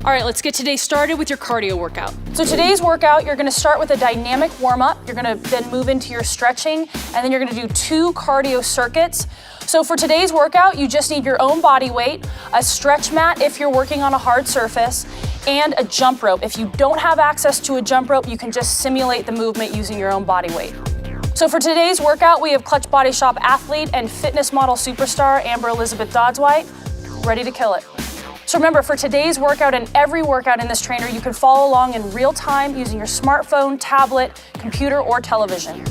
All right, let's get today started with your cardio workout. So today's workout, you're gonna start with a dynamic warm-up. You're gonna then move into your stretching, and then you're gonna do 2 cardio circuits. So for today's workout, you just need your own body weight, a stretch mat if you're working on a hard surface, and a jump rope. If you don't have access to a jump rope, you can just simulate the movement using your own body weight. So for today's workout, we have Clutch Body Shop athlete and fitness model superstar, Amber Elizabeth Dodds-White, ready to kill it. So remember, for today's workout and every workout in this trainer, you can follow along in real time using your smartphone, tablet, computer, or television.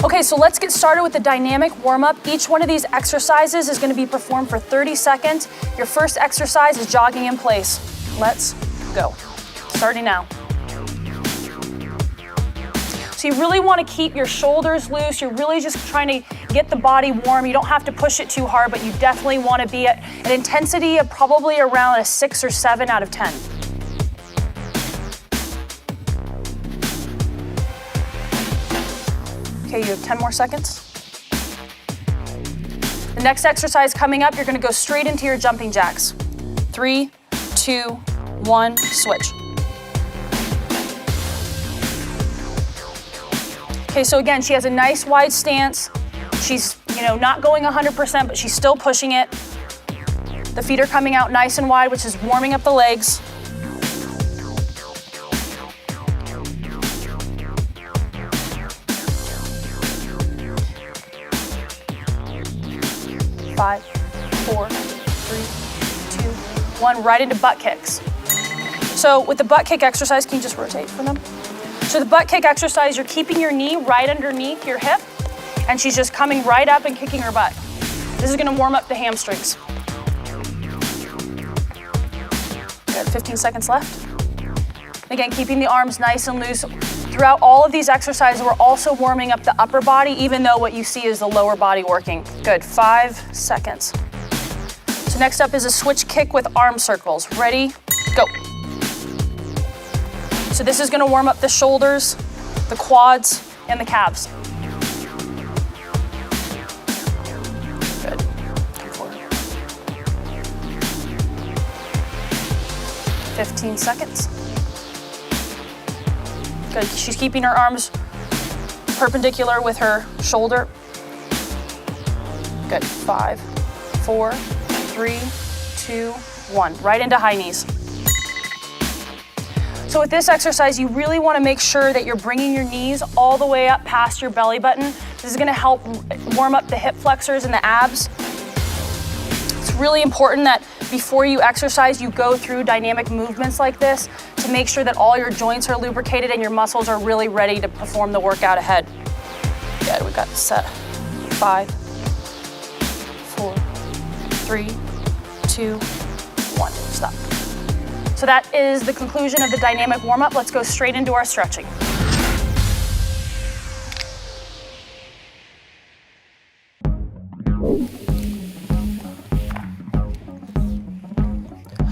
Okay, so let's get started with the dynamic warm-up. Each one of these exercises is gonna be performed for 30 seconds. Your first exercise is jogging in place. Let's go. Starting now. So you really want to keep your shoulders loose. You're really just trying to get the body warm. You don't have to push it too hard, but you definitely want to be at an intensity of probably around a 6 or 7 out of 10. Okay, you have 10 more seconds. The next exercise coming up, you're going to go straight into your jumping jacks. 3, 2, 1, switch. Okay, so again, she has a nice wide stance. She's, not going 100%, but she's still pushing it. The feet are coming out nice and wide, which is warming up the legs. Five, 4, 3, 2, 1, right into butt kicks. So with the butt kick exercise, can you just rotate for them? So the butt kick exercise, you're keeping your knee right underneath your hip, and she's just coming right up and kicking her butt. This is gonna warm up the hamstrings. Good, 15 seconds left. Again, keeping the arms nice and loose. Throughout all of these exercises, we're also warming up the upper body, even though what you see is the lower body working. Good, 5 seconds. So next up is a switch kick with arm circles. Ready, go. So this is gonna warm up the shoulders, the quads, and the calves. Good. Come forward. 15 seconds. Good. She's keeping her arms perpendicular with her shoulder. Good. 5, 4, 3, 2, 1. Right into high knees. So with this exercise, you really want to make sure that you're bringing your knees all the way up past your belly button. This is going to help warm up the hip flexors and the abs. It's really important that before you exercise, you go through dynamic movements like this to make sure that all your joints are lubricated and your muscles are really ready to perform the workout ahead. Good, we've got set. 5, 4, 3, 2, 1, stop. So that is the conclusion of the dynamic warm-up. Let's go straight into our stretching.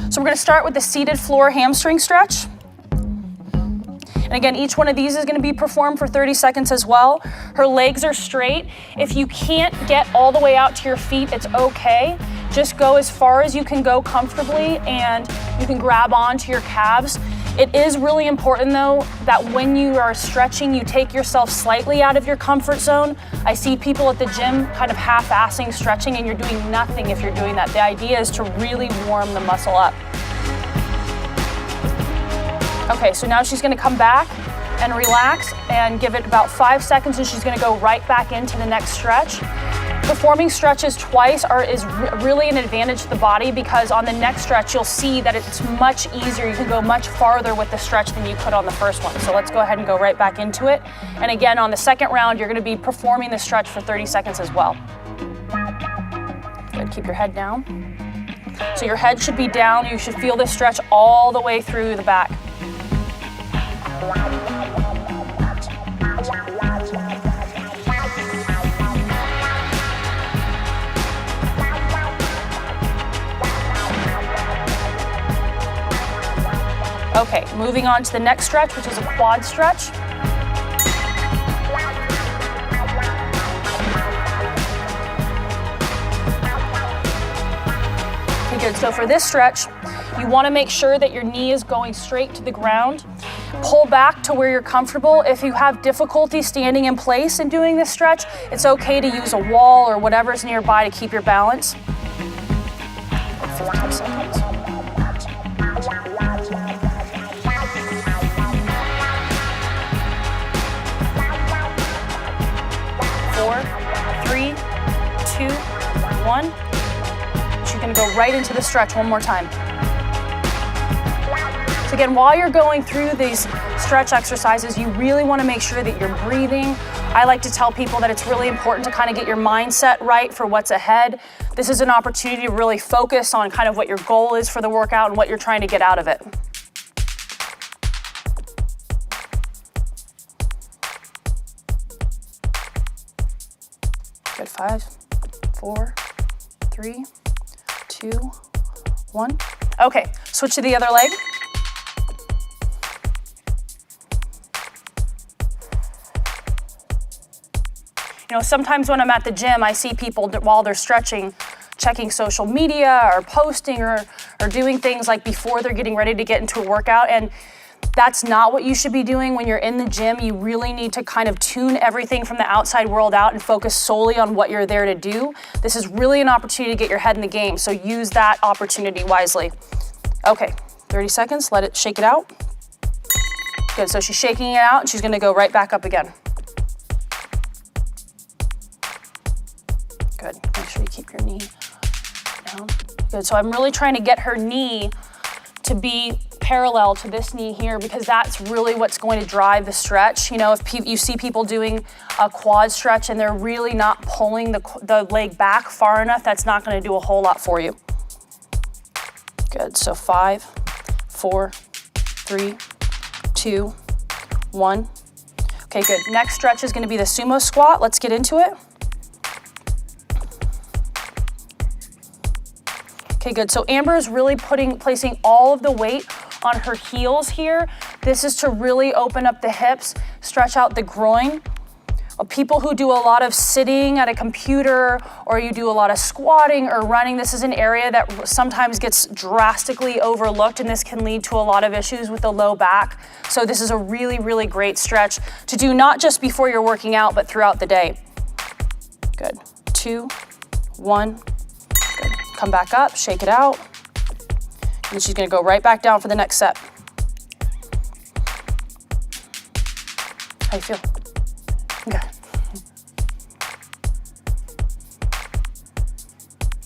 So we're gonna start with the seated floor hamstring stretch. And again, each one of these is gonna be performed for 30 seconds as well. Her legs are straight. If you can't get all the way out to your feet, it's okay. Just go as far as you can go comfortably, and you can grab onto your calves. It is really important though that when you are stretching, you take yourself slightly out of your comfort zone. I see people at the gym kind of half-assing stretching, and you're doing nothing if you're doing that. The idea is to really warm the muscle up. Okay, so now she's gonna come back and relax and give it about 5 seconds, and she's gonna go right back into the next stretch. Performing stretches twice is really an advantage to the body, because on the next stretch, you'll see that it's much easier. You can go much farther with the stretch than you could on the first one. So let's go ahead and go right back into it. And again, on the second round, you're gonna be performing the stretch for 30 seconds as well. Good, keep your head down. So your head should be down. You should feel this stretch all the way through the back. Okay, moving on to the next stretch, which is a quad stretch. good. So for this stretch, you want to make sure that your knee is going straight to the ground. Pull back to where you're comfortable. If you have difficulty standing in place and doing this stretch, it's okay to use a wall or whatever's nearby to keep your balance. 15 seconds. 4, 3, 2, 1. She's gonna go right into the stretch one more time. So again, while you're going through these stretch exercises, you really wanna make sure that you're breathing. I like to tell people that it's really important to kind of get your mindset right for what's ahead. This is an opportunity to really focus on kind of what your goal is for the workout and what you're trying to get out of it. Good, 5, 4, 3, 2, 1. Okay, switch to the other leg. You know, sometimes when I'm at the gym, I see people while they're stretching, checking social media or posting or doing things like before they're getting ready to get into a workout. And that's not what you should be doing when you're in the gym. You really need to kind of tune everything from the outside world out and focus solely on what you're there to do. This is really an opportunity to get your head in the game, so use that opportunity wisely. Okay, 30 seconds, let it shake it out. Good, so she's shaking it out and she's gonna go right back up again. Good, make sure you keep your knee down. Good, so I'm really trying to get her knee to be parallel to this knee here because that's really what's going to drive the stretch. You know, if you see people doing a quad stretch and they're really not pulling the leg back far enough, that's not going to do a whole lot for you. Good, so 5, 4, 3, 2, 1. Okay, good. Next stretch is going to be the sumo squat. Let's get into it. Okay, good. So Amber is really placing all of the weight on her heels here. This is to really open up the hips, stretch out the groin. People who do a lot of sitting at a computer or you do a lot of squatting or running, this is an area that sometimes gets drastically overlooked, and this can lead to a lot of issues with the low back. So this is a really, really great stretch to do not just before you're working out, but throughout the day. Good. 2, 1. Good. Come back up, shake it out. And she's gonna go right back down for the next set. How you feel? Good.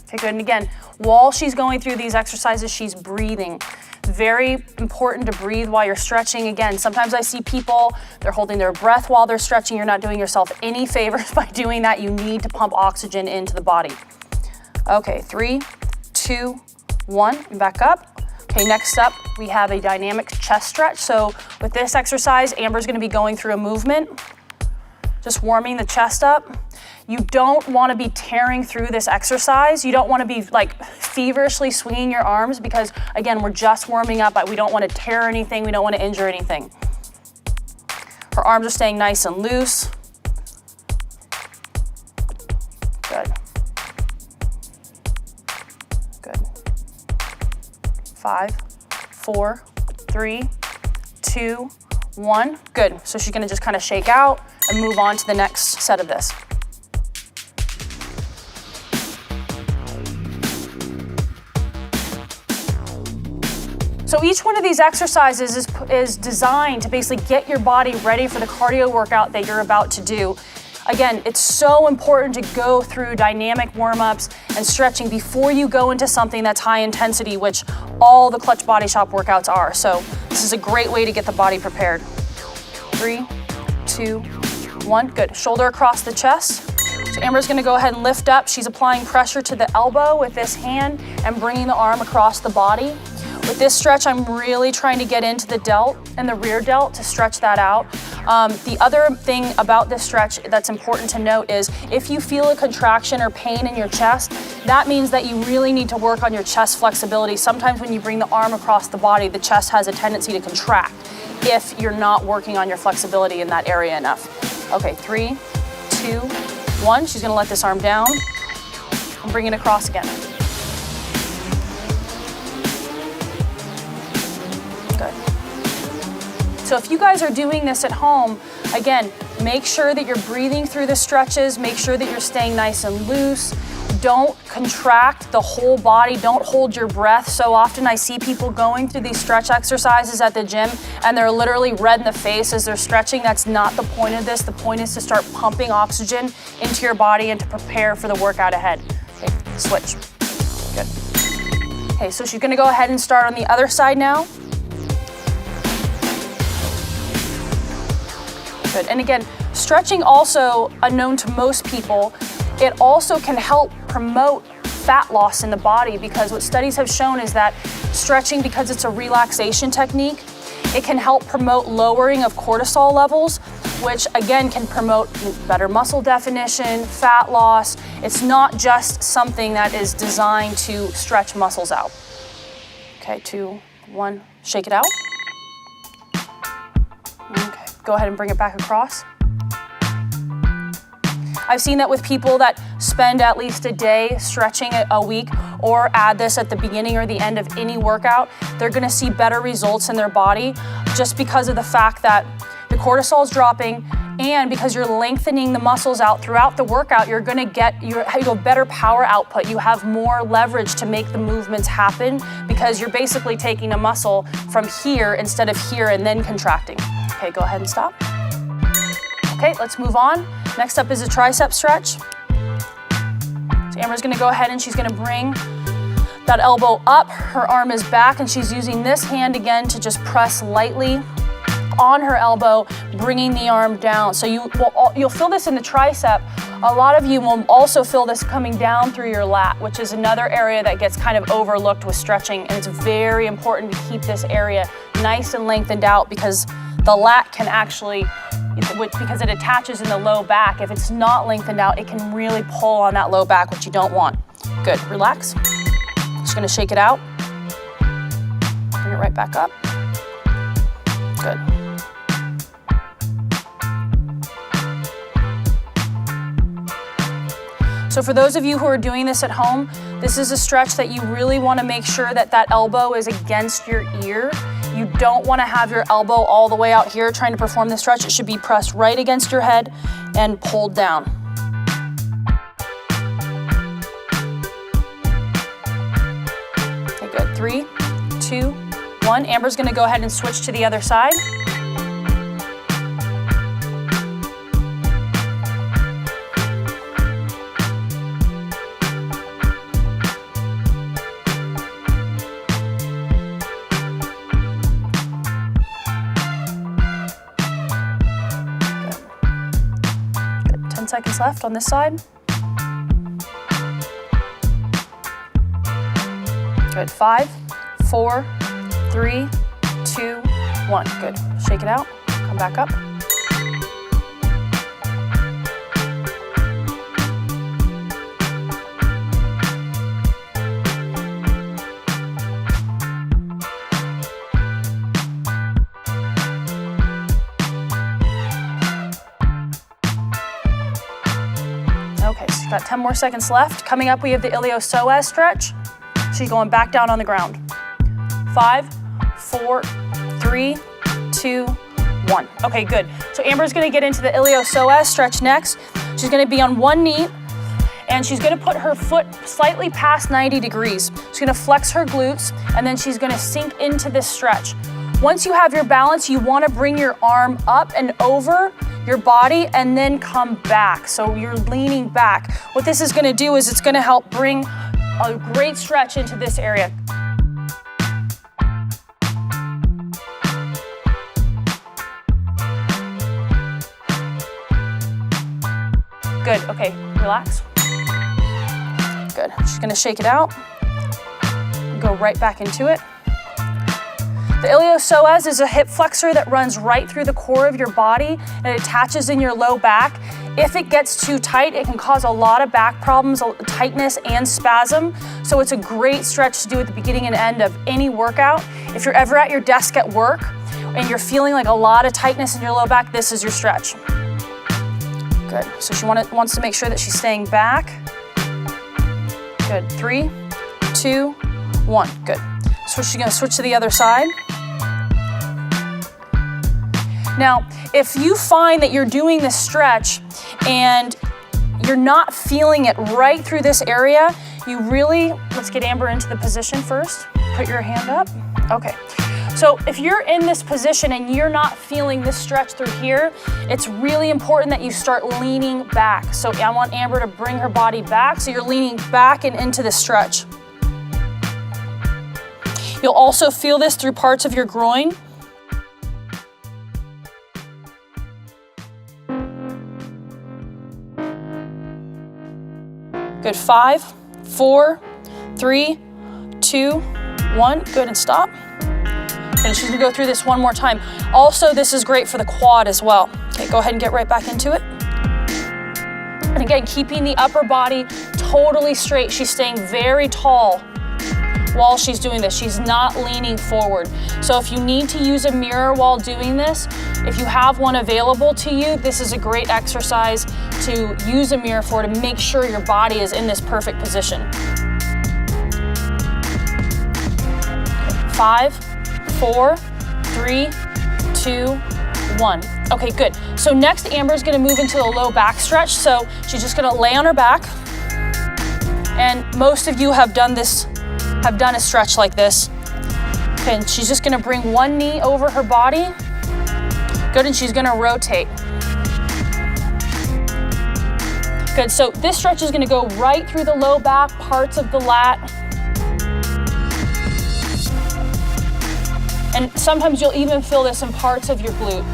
Okay, good. And again, while she's going through these exercises, she's breathing. Very important to breathe while you're stretching. Again, sometimes I see people, they're holding their breath while they're stretching. You're not doing yourself any favors by doing that. You need to pump oxygen into the body. Okay, 3, 2, 1, and back up. Okay, next up, we have a dynamic chest stretch. So with this exercise, Amber's gonna be going through a movement, just warming the chest up. You don't wanna be tearing through this exercise. You don't wanna be like feverishly swinging your arms because again, we're just warming up, but we don't wanna tear anything, we don't wanna injure anything. Her arms are staying nice and loose. Good. Good. 5, 4, 3, 2, 1. Good. So she's gonna just kind of shake out and move on to the next set of this. So each one of these exercises is designed to basically get your body ready for the cardio workout that you're about to do. Again, it's so important to go through dynamic warm-ups and stretching before you go into something that's high intensity, which all the Clutch Body Shop workouts are. So this is a great way to get the body prepared. 3, 2, 1, good. Shoulder across the chest. So Amber's gonna go ahead and lift up. She's applying pressure to the elbow with this hand and bringing the arm across the body. With this stretch, I'm really trying to get into the delt and the rear delt to stretch that out. The other thing about this stretch that's important to note is if you feel a contraction or pain in your chest, that means that you really need to work on your chest flexibility. Sometimes when you bring the arm across the body, the chest has a tendency to contract if you're not working on your flexibility in that area enough. Okay, 3, 2, 1. She's gonna let this arm down and bring it across again. So if you guys are doing this at home, again, make sure that you're breathing through the stretches, make sure that you're staying nice and loose. Don't contract the whole body, don't hold your breath. So often I see people going through these stretch exercises at the gym and they're literally red in the face as they're stretching. That's not the point of this. The point is to start pumping oxygen into your body and to prepare for the workout ahead. Okay, switch. Good. Okay, so she's gonna go ahead and start on the other side now. Good, and again, stretching also, unknown to most people, it also can help promote fat loss in the body, because what studies have shown is that stretching, because it's a relaxation technique, it can help promote lowering of cortisol levels, which again can promote better muscle definition, fat loss. It's not just something that is designed to stretch muscles out. Okay, 2, 1, shake it out. Okay, go ahead and bring it back across. I've seen that with people that spend at least a day stretching a week, or add this at the beginning or the end of any workout, they're gonna see better results in their body just because of the fact that the cortisol is dropping, and because you're lengthening the muscles out throughout the workout, you're gonna get you have better power output. You have more leverage to make the movements happen because you're basically taking a muscle from here instead of here and then contracting. Okay, go ahead and stop. Okay, let's move on. Next up is a tricep stretch. So Amber's gonna go ahead and she's gonna bring that elbow up, her arm is back, and she's using this hand again to just press lightly on her elbow, bringing the arm down. So you'll feel this in the tricep. A lot of you will also feel this coming down through your lat, which is another area that gets kind of overlooked with stretching, and it's very important to keep this area nice and lengthened out, because the lat can actually, because it attaches in the low back, if it's not lengthened out, it can really pull on that low back, which you don't want. Good, relax. Just gonna shake it out. Bring it right back up. Good. So for those of you who are doing this at home, this is a stretch that you really want to make sure that that elbow is against your ear. You don't want to have your elbow all the way out here trying to perform the stretch. It should be pressed right against your head and pulled down. Okay, good. 3, 2, 1. Amber's going to go ahead and switch to the other side. Seconds left on this side. Good. 5, 4, 3, 2, 1. Good. Shake it out. Come back up. Okay, so you've got 10 more seconds left. Coming up, we have the iliopsoas stretch. So you're going back down on the ground. 5, 4, 3, 2, 1. Okay, good. So Amber's gonna get into the iliopsoas stretch next. She's gonna be on one knee, and she's gonna put her foot slightly past 90 degrees. She's gonna flex her glutes, and then she's gonna sink into this stretch. Once you have your balance, you wanna bring your arm up and over your body and then come back. So you're leaning back. What this is gonna do is it's gonna help bring a great stretch into this area. Good, okay, relax. Good, she's gonna shake it out. Go right back into it. The iliopsoas is a hip flexor that runs right through the core of your body and it attaches in your low back. If it gets too tight, it can cause a lot of back problems, tightness and spasm. So it's a great stretch to do at the beginning and end of any workout. If you're ever at your desk at work and you're feeling like a lot of tightness in your low back, this is your stretch. Good, so she wants to make sure that she's staying back. Good, 3, 2, 1, good. So she's gonna switch to the other side. Now, if you find that you're doing this stretch and you're not feeling it right through this area, you really, let's get Amber into the position first. Put your hand up. Okay. So if you're in this position and you're not feeling this stretch through here, it's really important that you start leaning back. So I want Amber to bring her body back, so you're leaning back and into the stretch. You'll also feel this through parts of your groin. Good, 5, 4, 3, 2, 1. Good, and stop. And she's gonna go through this one more time. Also, this is great for the quad as well. Okay, go ahead and get right back into it. And again, keeping the upper body totally straight. She's staying very tall while she's doing this. She's not leaning forward. So if you need to use a mirror while doing this, if you have one available to you, this is a great exercise to use a mirror for, to make sure your body is in this perfect position. 5, 4, 3, 2, 1. Okay, good. So next, Amber's gonna move into the low back stretch. So she's just gonna lay on her back. And most of you have done this, have done a stretch like this. Okay, and she's just gonna bring one knee over her body. Good, and she's gonna rotate. Good, so this stretch is gonna go right through the low back, parts of the lat. And sometimes you'll even feel this in parts of your glute.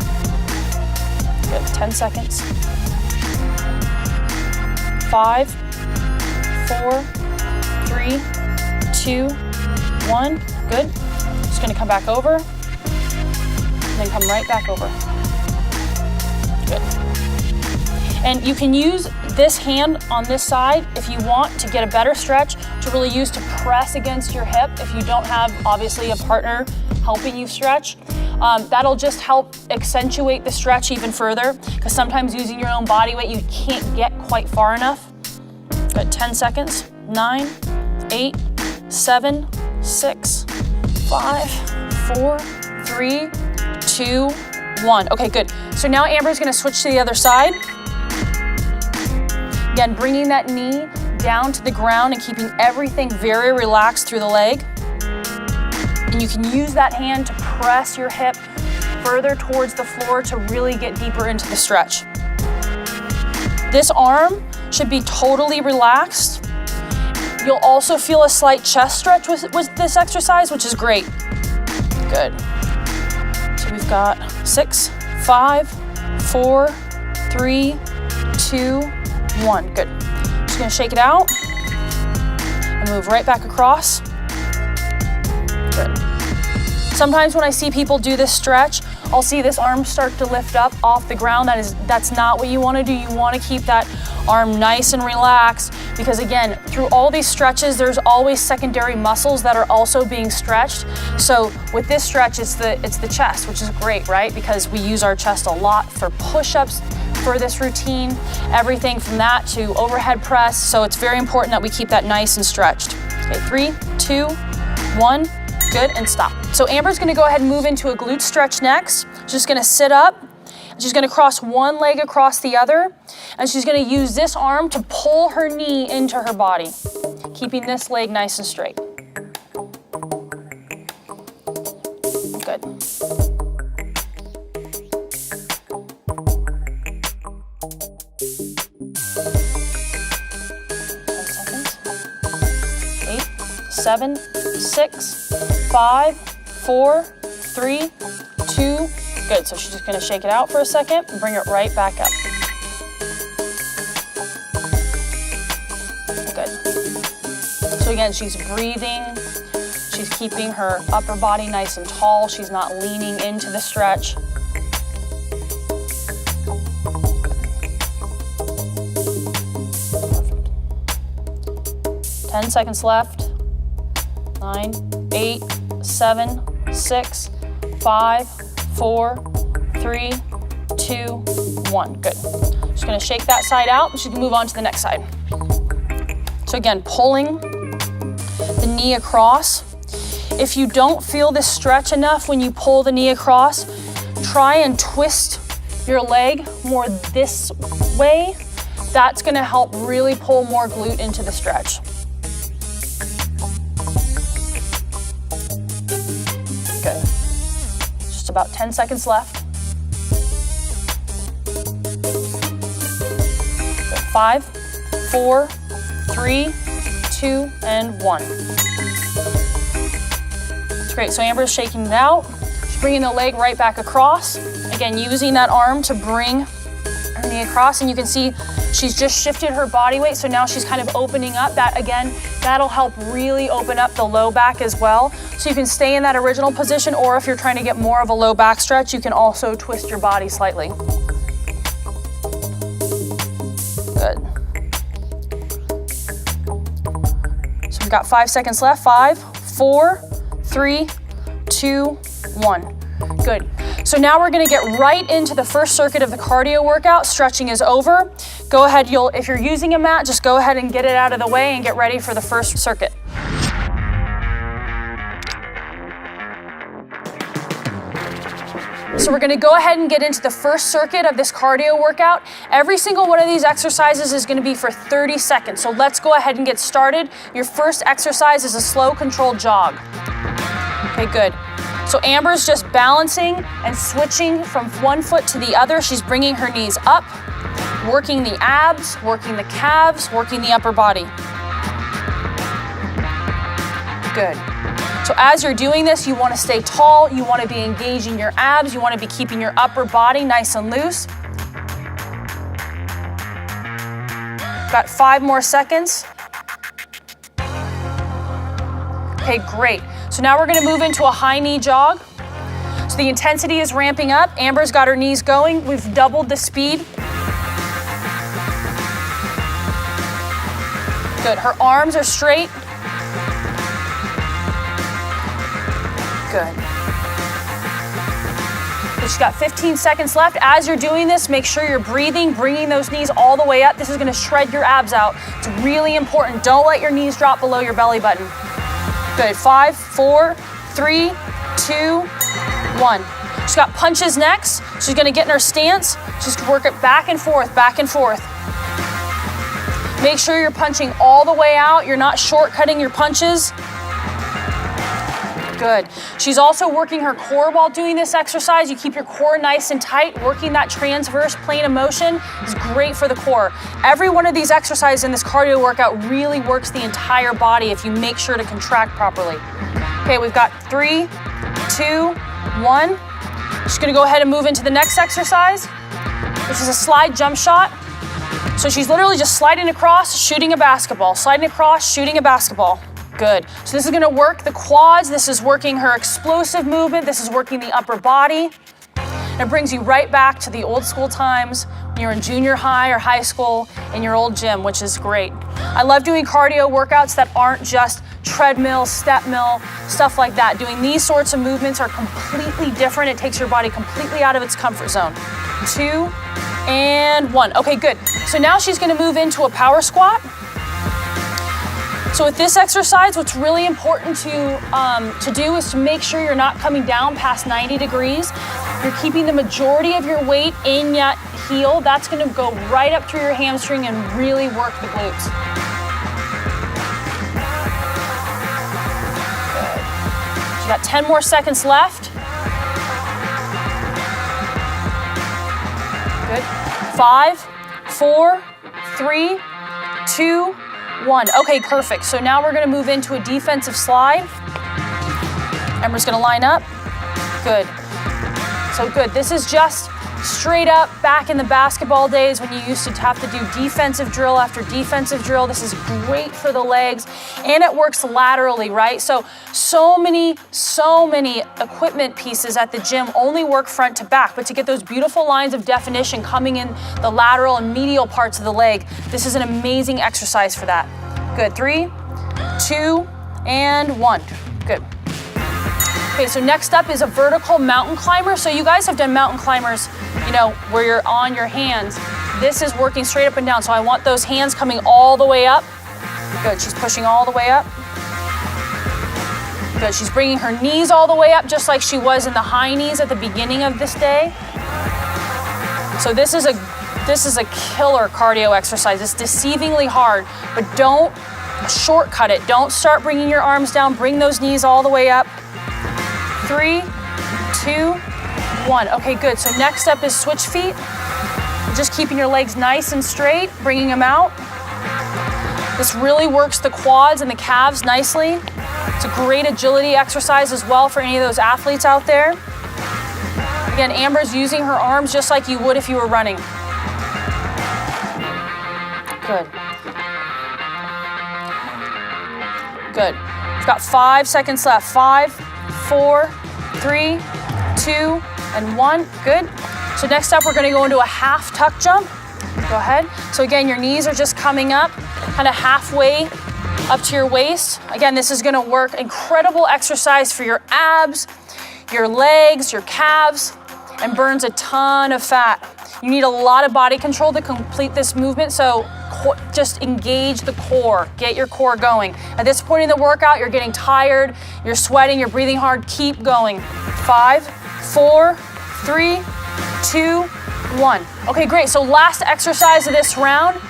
Good, 10 seconds. 5, 4, 3, 2, 1. Good. Just gonna come back over, and then come right back over. Good. And you can use this hand on this side if you want to get a better stretch, to really use to press against your hip if you don't have, obviously, a partner helping you stretch. That'll just help accentuate the stretch even further, because sometimes using your own body weight, you can't get quite far enough. Good, 10 seconds. 9, 8, 7, 6, 5, 4, 3, 2, 1. Okay, good. So now Amber's gonna switch to the other side. Again, bringing that knee down to the ground and keeping everything very relaxed through the leg. And you can use that hand to press your hip further towards the floor to really get deeper into the stretch. This arm should be totally relaxed. You'll also feel a slight chest stretch with this exercise, which is great. Good. So we've got 6, 5, 4, 3, 2, 1. Good. Just gonna shake it out and move right back across. Good. Sometimes when I see people do this stretch, I'll see this arm start to lift up off the ground. That's not what you want to do. You want to keep that arm nice and relaxed, because again, through all these stretches, there's always secondary muscles that are also being stretched. So with this stretch, it's the chest, which is great, right? Because we use our chest a lot for push-ups for this routine, everything from that to overhead press. So it's very important that we keep that nice and stretched. Okay, 3, 2, 1. Good, and stop. So Amber's gonna go ahead and move into a glute stretch next. She's just gonna sit up. She's gonna cross one leg across the other, and she's gonna use this arm to pull her knee into her body, keeping this leg nice and straight. Good. Eight, 7, 6, 5, 4, 3, 2. Good, so she's just gonna shake it out for a second and bring it right back up. Good. So again, she's breathing. She's keeping her upper body nice and tall. She's not leaning into the stretch. Perfect. 10 seconds left. 9, 8, 7, 6, 5, 4, 3, 2, 1. Good. Just gonna shake that side out, and she can move on to the next side. So again, pulling the knee across. If you don't feel this stretch enough when you pull the knee across, try and twist your leg more this way. That's gonna help really pull more glute into the stretch. Good. Just about 10 seconds left. Good. 5, 4, 3, 2, and 1. That's great. So Amber's shaking it out. She's bringing the leg right back across. Again, using that arm to bring her knee across, and you can see she's just shifted her body weight, so now she's kind of opening up. That, again, that'll help really open up the low back as well. So you can stay in that original position, or if you're trying to get more of a low back stretch, you can also twist your body slightly. Good. So we've got 5 seconds left. 5, 4, 3, 2, 1. Good. So now we're gonna get right into the first circuit of the cardio workout. Stretching is over. Go ahead, if you're using a mat, just go ahead and get it out of the way and get ready for the first circuit. So we're gonna go ahead and get into the first circuit of this cardio workout. Every single one of these exercises is gonna be for 30 seconds. So let's go ahead and get started. Your first exercise is a slow, controlled jog. Okay, good. So Amber's just balancing and switching from one foot to the other. She's bringing her knees up, working the abs, working the calves, working the upper body. Good. So as you're doing this, you want to stay tall, you want to be engaging your abs, you want to be keeping your upper body nice and loose. Got 5 more seconds. Okay, great. So now we're gonna move into a high knee jog. So the intensity is ramping up. Amber's got her knees going. We've doubled the speed. Good, her arms are straight. Good. She's got 15 seconds left. As you're doing this, make sure you're breathing, bringing those knees all the way up. This is gonna shred your abs out. It's really important. Don't let your knees drop below your belly button. Good, 5, 4, 3, 2, 1. She's got punches next. She's gonna get in her stance. Just work it back and forth, back and forth. Make sure you're punching all the way out. You're not shortcutting your punches. Good. She's also working her core while doing this exercise. You keep your core nice and tight. Working that transverse plane of motion is great for the core. Every one of these exercises in this cardio workout really works the entire body if you make sure to contract properly. Okay, we've got 3, 2, 1. She's gonna go ahead and move into the next exercise, which is a slide jump shot. So she's literally just sliding across, shooting a basketball, sliding across, shooting a basketball. Good. So this is gonna work the quads, this is working her explosive movement, this is working the upper body. And it brings you right back to the old school times when you're in junior high or high school in your old gym, which is great. I love doing cardio workouts that aren't just treadmill, step mill, stuff like that. Doing these sorts of movements are completely different. It takes your body completely out of its comfort zone. 2, and 1. Okay, good. So now she's gonna move into a power squat. So with this exercise, what's really important to do is to make sure you're not coming down past 90 degrees. You're keeping the majority of your weight in that heel. That's gonna go right up through your hamstring and really work the glutes. Good. So you got 10 more seconds left. Good. 5, 4, 3, 2, 1. Okay, perfect. So now we're gonna move into a defensive slide. Amber's gonna line up. Good. So good. This is just straight up back in the basketball days when you used to have to do defensive drill after defensive drill. This is great for the legs and it works laterally, right? So many equipment pieces at the gym only work front to back, but to get those beautiful lines of definition coming in the lateral and medial parts of the leg, this is an amazing exercise for that. Good. 3, 2, and 1. Good. Okay, so next up is a vertical mountain climber. So you guys have done mountain climbers, where you're on your hands. This is working straight up and down. So I want those hands coming all the way up. Good, she's pushing all the way up. Good, she's bringing her knees all the way up just like she was in the high knees at the beginning of this day. So this is a killer cardio exercise. It's deceivingly hard, but don't shortcut it. Don't start bringing your arms down. Bring those knees all the way up. 3, 2, 1. Okay, good. So next up is switch feet. Just keeping your legs nice and straight, bringing them out. This really works the quads and the calves nicely. It's a great agility exercise as well for any of those athletes out there. Again, Amber's using her arms just like you would if you were running. Good. Good. We've got 5 seconds left. 5, 4, 3, 2, and 1. Good. So next up, we're gonna go into a half tuck jump. Go ahead. So again, your knees are just coming up, kind of halfway up to your waist. Again, this is gonna work. Incredible exercise for your abs, your legs, your calves, and burns a ton of fat. You need a lot of body control to complete this movement, so just engage the core, get your core going. At this point in the workout, you're getting tired, you're sweating, you're breathing hard, keep going. 5, 4, 3, 2, 1. Okay, great, so last exercise of this round,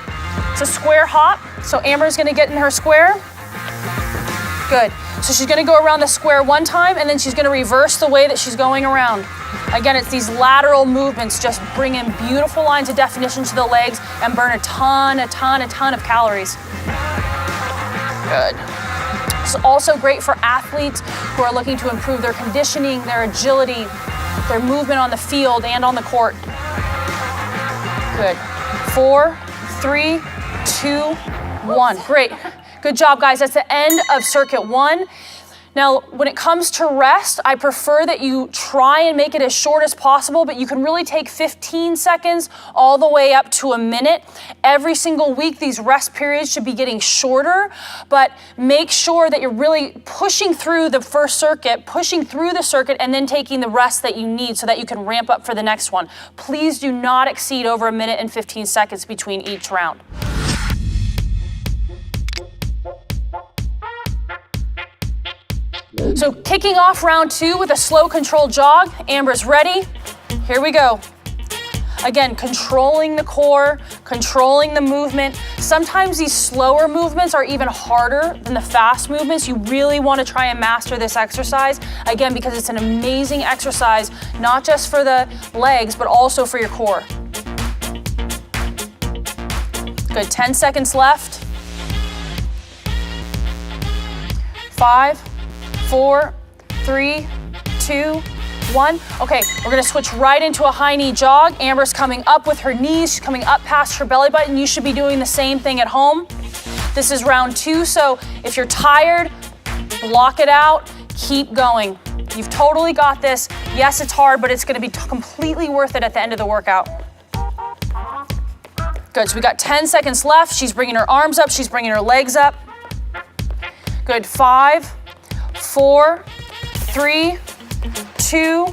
it's a square hop. So Amber's gonna get in her square. Good, so she's gonna go around the square one time and then she's gonna reverse the way that she's going around. Again, it's these lateral movements, just bring in beautiful lines of definition to the legs and burn a ton of calories. Good. It's also great for athletes who are looking to improve their conditioning, their agility, their movement on the field and on the court. Good. 4, 3, 2, 1. Great. Good job, guys. That's the end of circuit 1. Now, when it comes to rest, I prefer that you try and make it as short as possible, but you can really take 15 seconds all the way up to a minute. Every single week, these rest periods should be getting shorter, but make sure that you're really pushing through the first circuit, pushing through the circuit, and then taking the rest that you need so that you can ramp up for the next one. Please do not exceed over a minute and 15 seconds between each round. So kicking off round 2 with a slow controlled jog. Amber's ready. Here we go. Again, controlling the core, controlling the movement. Sometimes these slower movements are even harder than the fast movements. You really want to try and master this exercise. Again, because it's an amazing exercise, not just for the legs, but also for your core. Good, 10 seconds left. 5, 4, 3, 2, 1. Okay, we're gonna switch right into a high knee jog. Amber's coming up with her knees. She's coming up past her belly button. You should be doing the same thing at home. This is round 2, so if you're tired, block it out, keep going. You've totally got this. Yes, it's hard, but it's gonna be completely worth it at the end of the workout. Good, so we got 10 seconds left. She's bringing her arms up, she's bringing her legs up. Good, 5, 4, 3, 2,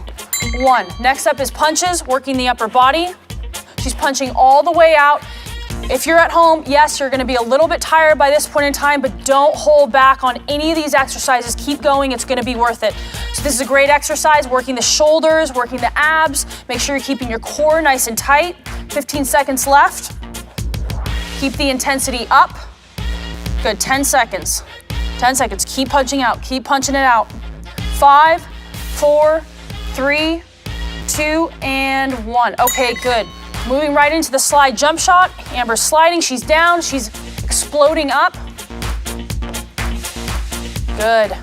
1. Next up is punches, working the upper body. She's punching all the way out. If you're at home, yes, you're gonna be a little bit tired by this point in time, but don't hold back on any of these exercises. Keep going, it's gonna be worth it. So this is a great exercise, working the shoulders, working the abs. Make sure you're keeping your core nice and tight. 15 seconds left. Keep the intensity up. Good, 10 seconds. 10 seconds, keep punching out, keep punching it out. 5, 4, 3, 2, and 1. Okay, good. Moving right into the slide jump shot. Amber's sliding, she's down, she's exploding up. Good.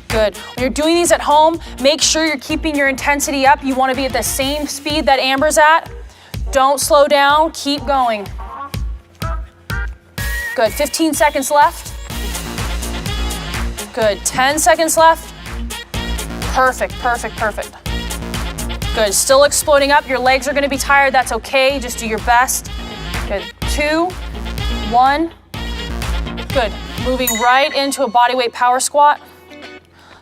Good. When you're doing these at home, make sure you're keeping your intensity up. You wanna be at the same speed that Amber's at. Don't slow down, keep going. Good, 15 seconds left. Good, 10 seconds left. Perfect, perfect, perfect. Good, still exploding up. Your legs are gonna be tired, that's okay. Just do your best. Good, 2, 1. Good, moving right into a bodyweight power squat.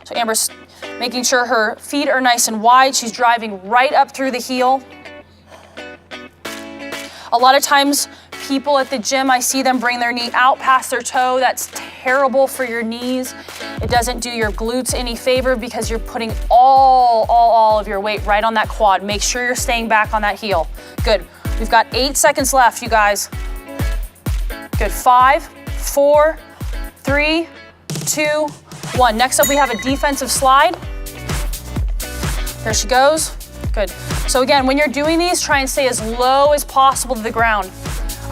So Amber's making sure her feet are nice and wide. She's driving right up through the heel. A lot of times people at the gym, I see them bring their knee out past their toe. That's terrible for your knees. It doesn't do your glutes any favor because you're putting all of your weight right on that quad. Make sure you're staying back on that heel. Good. We've got 8 seconds left, you guys. Good. 5, 4, 3, 2, 1. Next up, we have a defensive slide. There she goes. Good. So again, when you're doing these, try and stay as low as possible to the ground.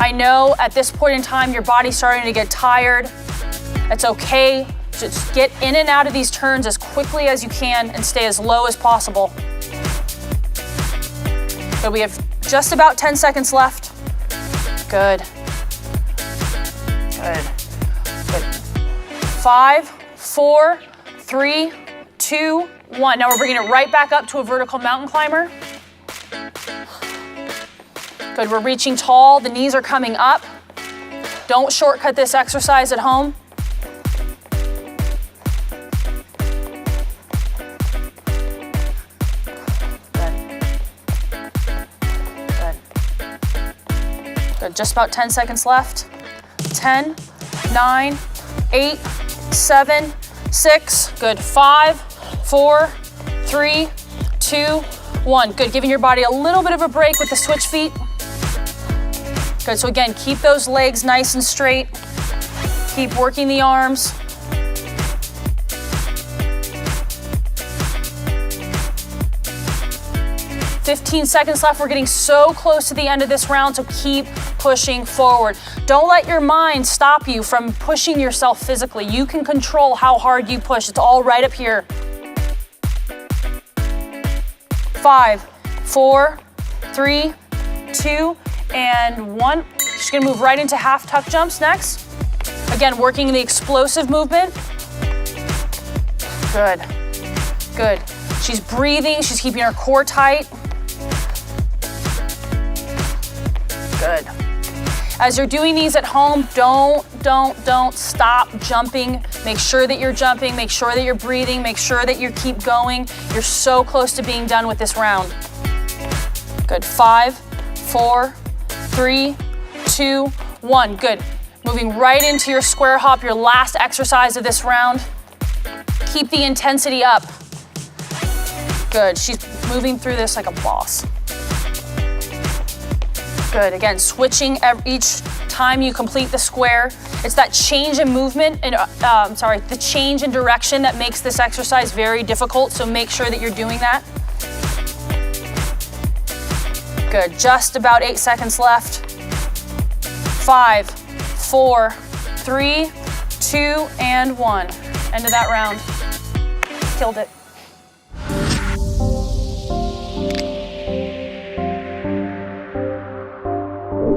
I know at this point in time, your body's starting to get tired. It's okay. Just get in and out of these turns as quickly as you can and stay as low as possible. So we have just about 10 seconds left. Good. Good. Good. 5, 4, 3, 2, 1. Now we're bringing it right back up to a vertical mountain climber. Good, we're reaching tall, the knees are coming up. Don't shortcut this exercise at home. Good. Good. Good, just about 10 seconds left. 10, 9, 8, 7, 6, good, 5, 4, 3, 2, 1. Good, giving your body a little bit of a break with the switch feet. Good, so again, keep those legs nice and straight. Keep working the arms. "15 seconds left. We're getting so close to the end of this round, so keep pushing forward. Don't let your mind stop you from pushing yourself physically. You can control how hard you push. It's all right up here. 5, 4, 3, 2, and 1. She's gonna move right into half tuck jumps next. Again, working the explosive movement. Good, good. She's breathing, she's keeping her core tight. Good. As you're doing these at home, don't stop jumping. Make sure that you're jumping, make sure that you're breathing, make sure that you keep going. You're so close to being done with this round. Good, 5, 4, 3, 2, 1, good. Moving right into your square hop, your last exercise of this round. Keep the intensity up. Good, she's moving through this like a boss. Good, again, switching each time you complete the square. It's that change in movement, and the change in direction that makes this exercise very difficult, so make sure that you're doing that. Good, just about 8 seconds left. 5, 4, 3, 2, and 1. End of that round. Killed it.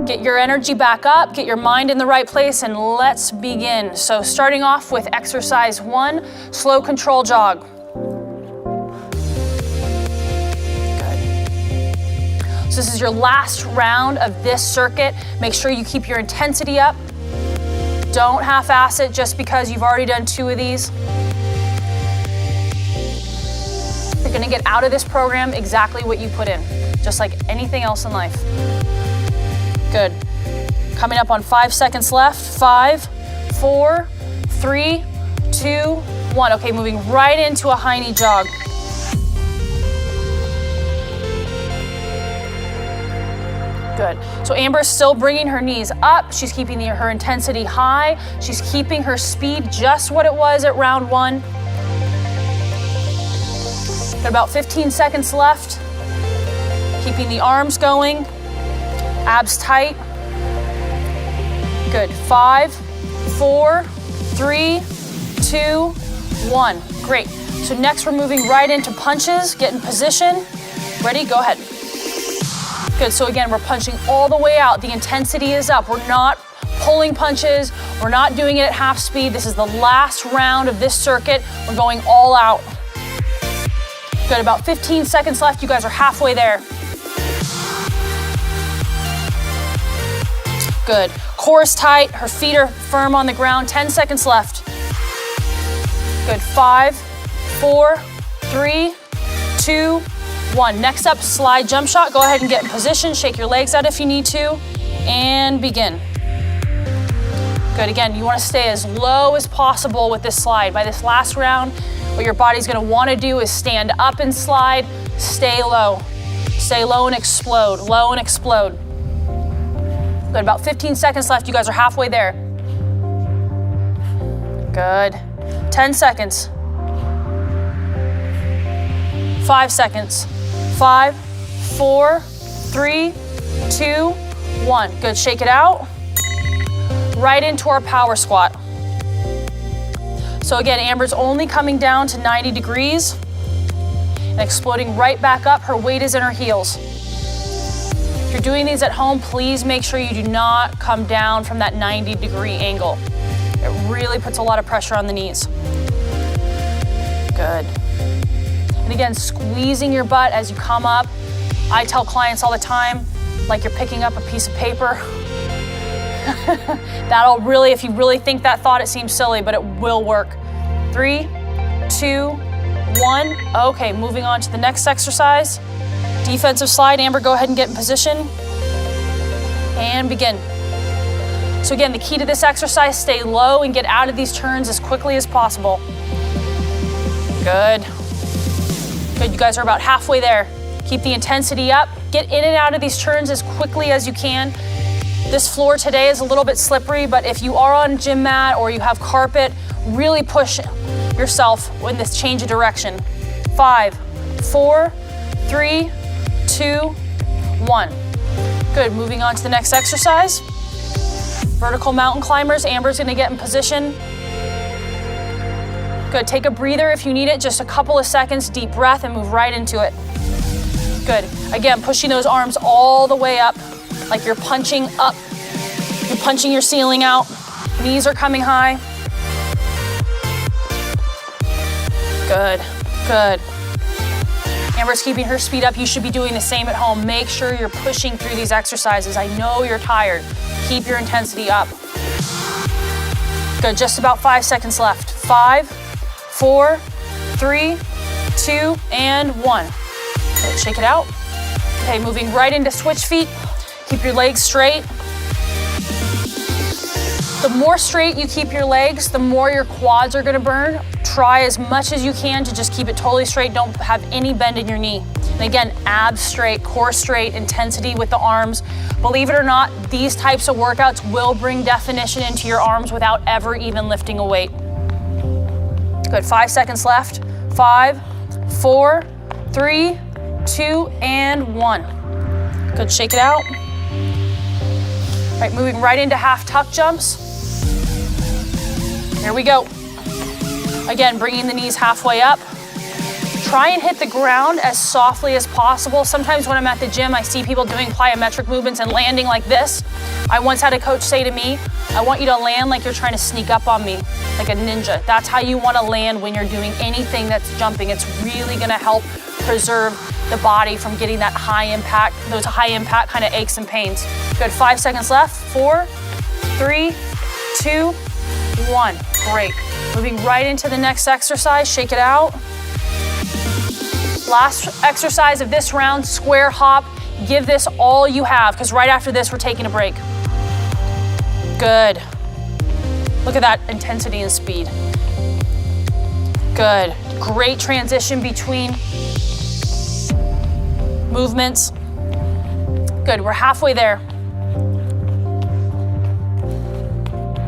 Get your energy back up, get your mind in the right place, and let's begin. So starting off with exercise 1, slow control jog. Good. So this is your last round of this circuit. Make sure you keep your intensity up. Don't half-ass it just because you've already done 2 of these. You're gonna get out of this program exactly what you put in, just like anything else in life. Good. Coming up on 5 seconds left. 5, 4, 3, 2, 1. Okay, moving right into a high knee jog. Good. So Amber's still bringing her knees up. She's keeping her intensity high. She's keeping her speed just what it was at round 1. Got about 15 seconds left. Keeping the arms going. Abs tight. Good. 5, 4, 3, 2, 1. Great. So next we're moving right into punches. Get in position. Ready? Go ahead. Good. So again, we're punching all the way out. The intensity is up. We're not pulling punches. We're not doing it at half speed. This is the last round of this circuit. We're going all out. Good. About 15 seconds left. You guys are halfway there. Good. Core is tight. Her feet are firm on the ground. 10 seconds left. Good. 5, 4, 3, 2, 1. Next up, slide jump shot. Go ahead and get in position. Shake your legs out if you need to. and begin. Good, again, you wanna stay as low as possible with this slide. By this last round, what your body's gonna wanna do is stand up and slide, stay low. Stay low and explode, low and explode. Good, about 15 seconds left. You guys are halfway there. Good. 10 seconds. 5 seconds. 5, 4, 3, 2, 1. Good, shake it out. Right into our power squat. So again, Amber's only coming down to 90 degrees and exploding right back up. Her weight is in her heels. If you're doing these at home, please make sure you do not come down from that 90-degree angle. It really puts a lot of pressure on the knees. Good. And again, squeezing your butt as you come up. I tell clients all the time, like you're picking up a piece of paper. That'll really, if you really think that thought, it seems silly, but it will work. 3, 2, 1. Okay, moving on to the next exercise. Defensive slide. Amber, go ahead and get in position. And begin. So again, the key to this exercise, stay low and get out of these turns as quickly as possible. Good. Good, you guys are about halfway there. Keep the intensity up. Get in and out of these turns as quickly as you can. This floor today is a little bit slippery, but if you are on a gym mat or you have carpet, really push yourself in this change of direction. 5, 4, 3, 2, 1. Good, moving on to the next exercise. Vertical mountain climbers. Amber's gonna get in position. Good, take a breather if you need it, just a couple of seconds, deep breath, and move right into it. Good, again, pushing those arms all the way up, like you're punching up. You're punching your ceiling out. Knees are coming high. Good, good. Amber's keeping her speed up. You should be doing the same at home. Make sure you're pushing through these exercises. I know you're tired. Keep your intensity up. Good, just about 5 seconds left. 5, 4, 3, 2, and 1. Good, shake it out. Okay, moving right into switch feet. Keep your legs straight. The more straight you keep your legs, the more your quads are gonna burn. Try as much as you can to just keep it totally straight. Don't have any bend in your knee. And again, abs straight, core straight, intensity with the arms. Believe it or not, these types of workouts will bring definition into your arms without ever even lifting a weight. Good, 5 seconds left. 5, 4, 3, 2, and 1. Good, shake it out. All right, moving right into half tuck jumps. Here we go. Again, bringing the knees halfway up. Try and hit the ground as softly as possible. Sometimes when I'm at the gym, I see people doing plyometric movements and landing like this. I once had a coach say to me, I want you to land like you're trying to sneak up on me, like a ninja. That's how you want to land when you're doing anything that's jumping. It's really gonna help preserve the body from getting that high impact, those high impact kind of aches and pains. Good, 5 seconds left. 4, 3, 2, 1. Great. Moving right into the next exercise, shake it out. Last exercise of this round, square hop. Give this all you have, because right after this, we're taking a break. Good. Look at that intensity and speed. Good. Great transition between movements. Good, we're halfway there.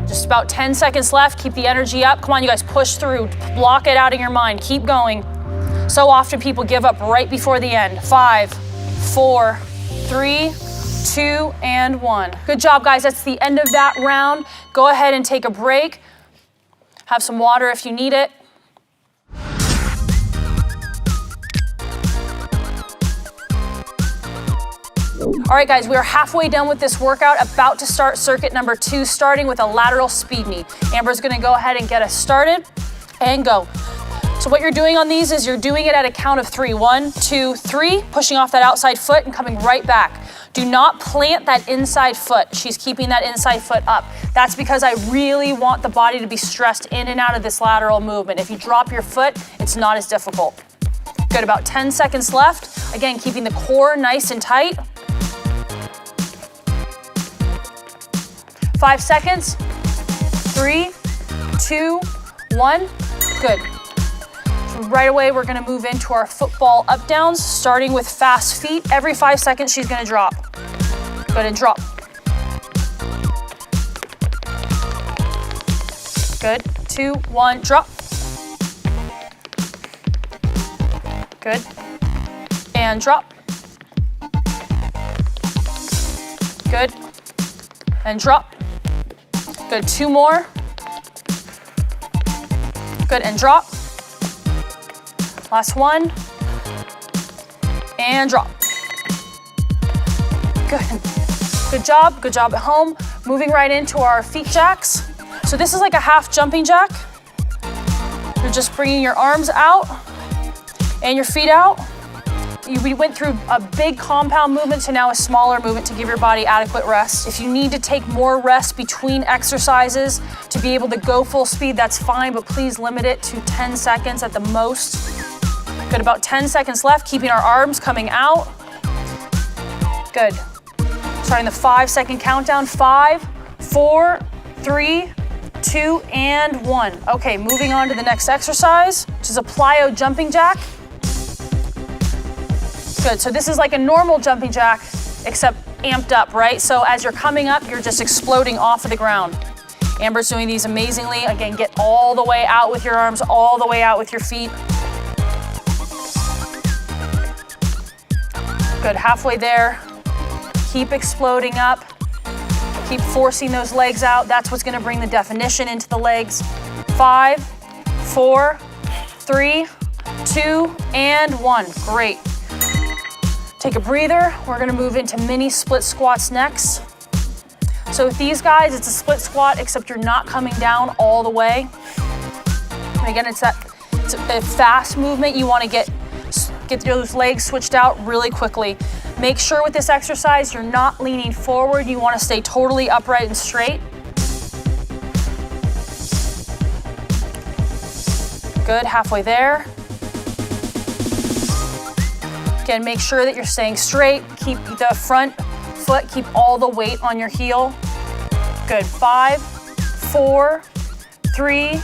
Just about 10 seconds left. Keep the energy up. Come on, you guys, push through. Block it out in your mind. Keep going. So often people give up right before the end. 5, 4, 3, 2, and 1. Good job, guys. That's the end of that round. Go ahead and take a break. Have some water if you need it. All right, guys, we are halfway done with this workout, about to start circuit number 2, starting with a lateral speed knee. Amber's gonna go ahead and get us started and go. So what you're doing on these is you're doing it at a count of 3. 1, 2, 3, pushing off that outside foot and coming right back. Do not plant that inside foot. She's keeping that inside foot up. That's because I really want the body to be stressed in and out of this lateral movement. If you drop your foot, it's not as difficult. Good, about 10 seconds left. Again, keeping the core nice and tight. 5 seconds. 3, 2, 1. Good. So right away, we're gonna move into our football up downs, starting with fast feet. Every 5 seconds, she's gonna drop. Good, and drop. Good, 2, 1, drop. Good, and drop. Good, and drop. Good, 2 more. Good, and drop. Last one, and drop. Good, good job at home. Moving right into our feet jacks. So this is like a half jumping jack. You're just bringing your arms out and your feet out. We went through a big compound movement to now a smaller movement to give your body adequate rest. If you need to take more rest between exercises to be able to go full speed, that's fine, but please limit it to 10 seconds at the most. Good, about 10 seconds left, keeping our arms coming out. Good. Starting the 5-second countdown. 5, 4, 3, 2, and 1. Okay, moving on to the next exercise, which is a plyo jumping jack. Good, so this is like a normal jumping jack, except amped up, right? So as you're coming up, you're just exploding off of the ground. Amber's doing these amazingly. Again, get all the way out with your arms, all the way out with your feet. Good, halfway there. Keep exploding up. Keep forcing those legs out. That's what's gonna bring the definition into the legs. 5, 4, 3, 2, and 1. Great. Take a breather. We're gonna move into mini split squats next. So with these guys, it's a split squat, except you're not coming down all the way. And again, it's a fast movement. You wanna get those legs switched out really quickly. Make sure with this exercise, you're not leaning forward. You wanna stay totally upright and straight. Good, halfway there. Again, make sure that you're staying straight. Keep the front foot, keep all the weight on your heel. Good, 5, 4, 3,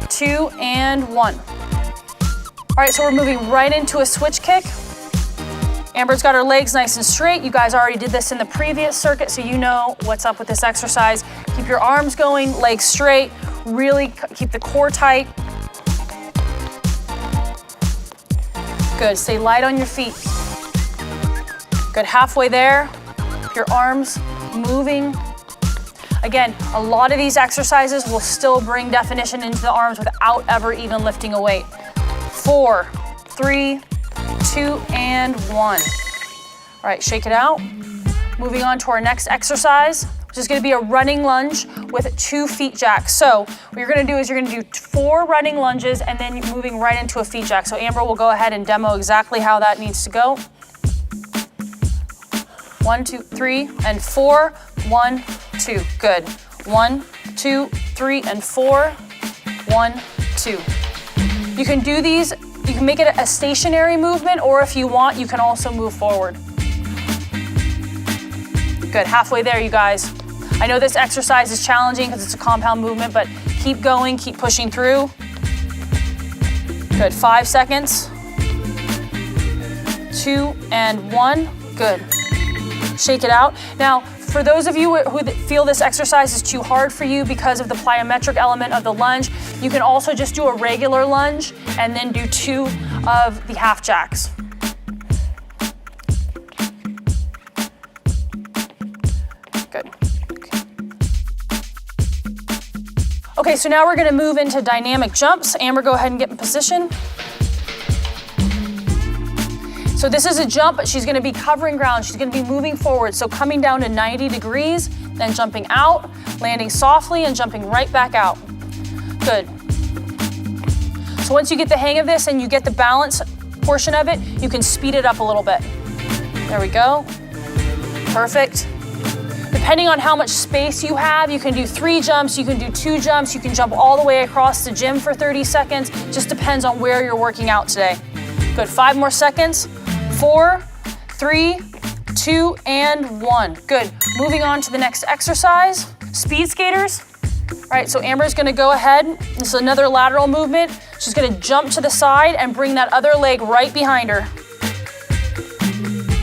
2, and 1. All right, so we're moving right into a switch kick. Amber's got her legs nice and straight. You guys already did this in the previous circuit, so you know what's up with this exercise. Keep your arms going, legs straight, really keep the core tight. Good, stay light on your feet. Good, halfway there. Your arms moving. Again, a lot of these exercises will still bring definition into the arms without ever even lifting a weight. 4, 3, 2, and 1. All right, shake it out. Moving on to our next exercise, which is gonna be a running lunge with 2 feet jacks. So what you're gonna do is you're gonna do 4 running lunges and then you're moving right into a feet jack. So Amber will go ahead and demo exactly how that needs to go. 1, 2, 3, and 4. 1, 2, good. 1, 2, 3, and 4. 1, 2. You can do these, you can make it a stationary movement, or if you want, you can also move forward. Good, halfway there, you guys. I know this exercise is challenging because it's a compound movement, but keep going, keep pushing through. Good, 5 seconds. 2 and 1, good. Shake it out. Now, for those of you who feel this exercise is too hard for you because of the plyometric element of the lunge, you can also just do a regular lunge and then do 2 of the half jacks. Good. Okay, so now we're gonna move into dynamic jumps. Amber, go ahead and get in position. So this is a jump, but she's gonna be covering ground. She's gonna be moving forward. So coming down to 90 degrees, then jumping out, landing softly and jumping right back out. Good. So once you get the hang of this and you get the balance portion of it, you can speed it up a little bit. There we go. Perfect. Depending on how much space you have, you can do 3 jumps, you can do 2 jumps, you can jump all the way across the gym for 30 seconds. Just depends on where you're working out today. Good, 5 more seconds. 4, 3, 2, and 1. Good. Moving on to the next exercise. Speed skaters. All right, so Amber's gonna go ahead. This is another lateral movement. She's gonna jump to the side and bring that other leg right behind her.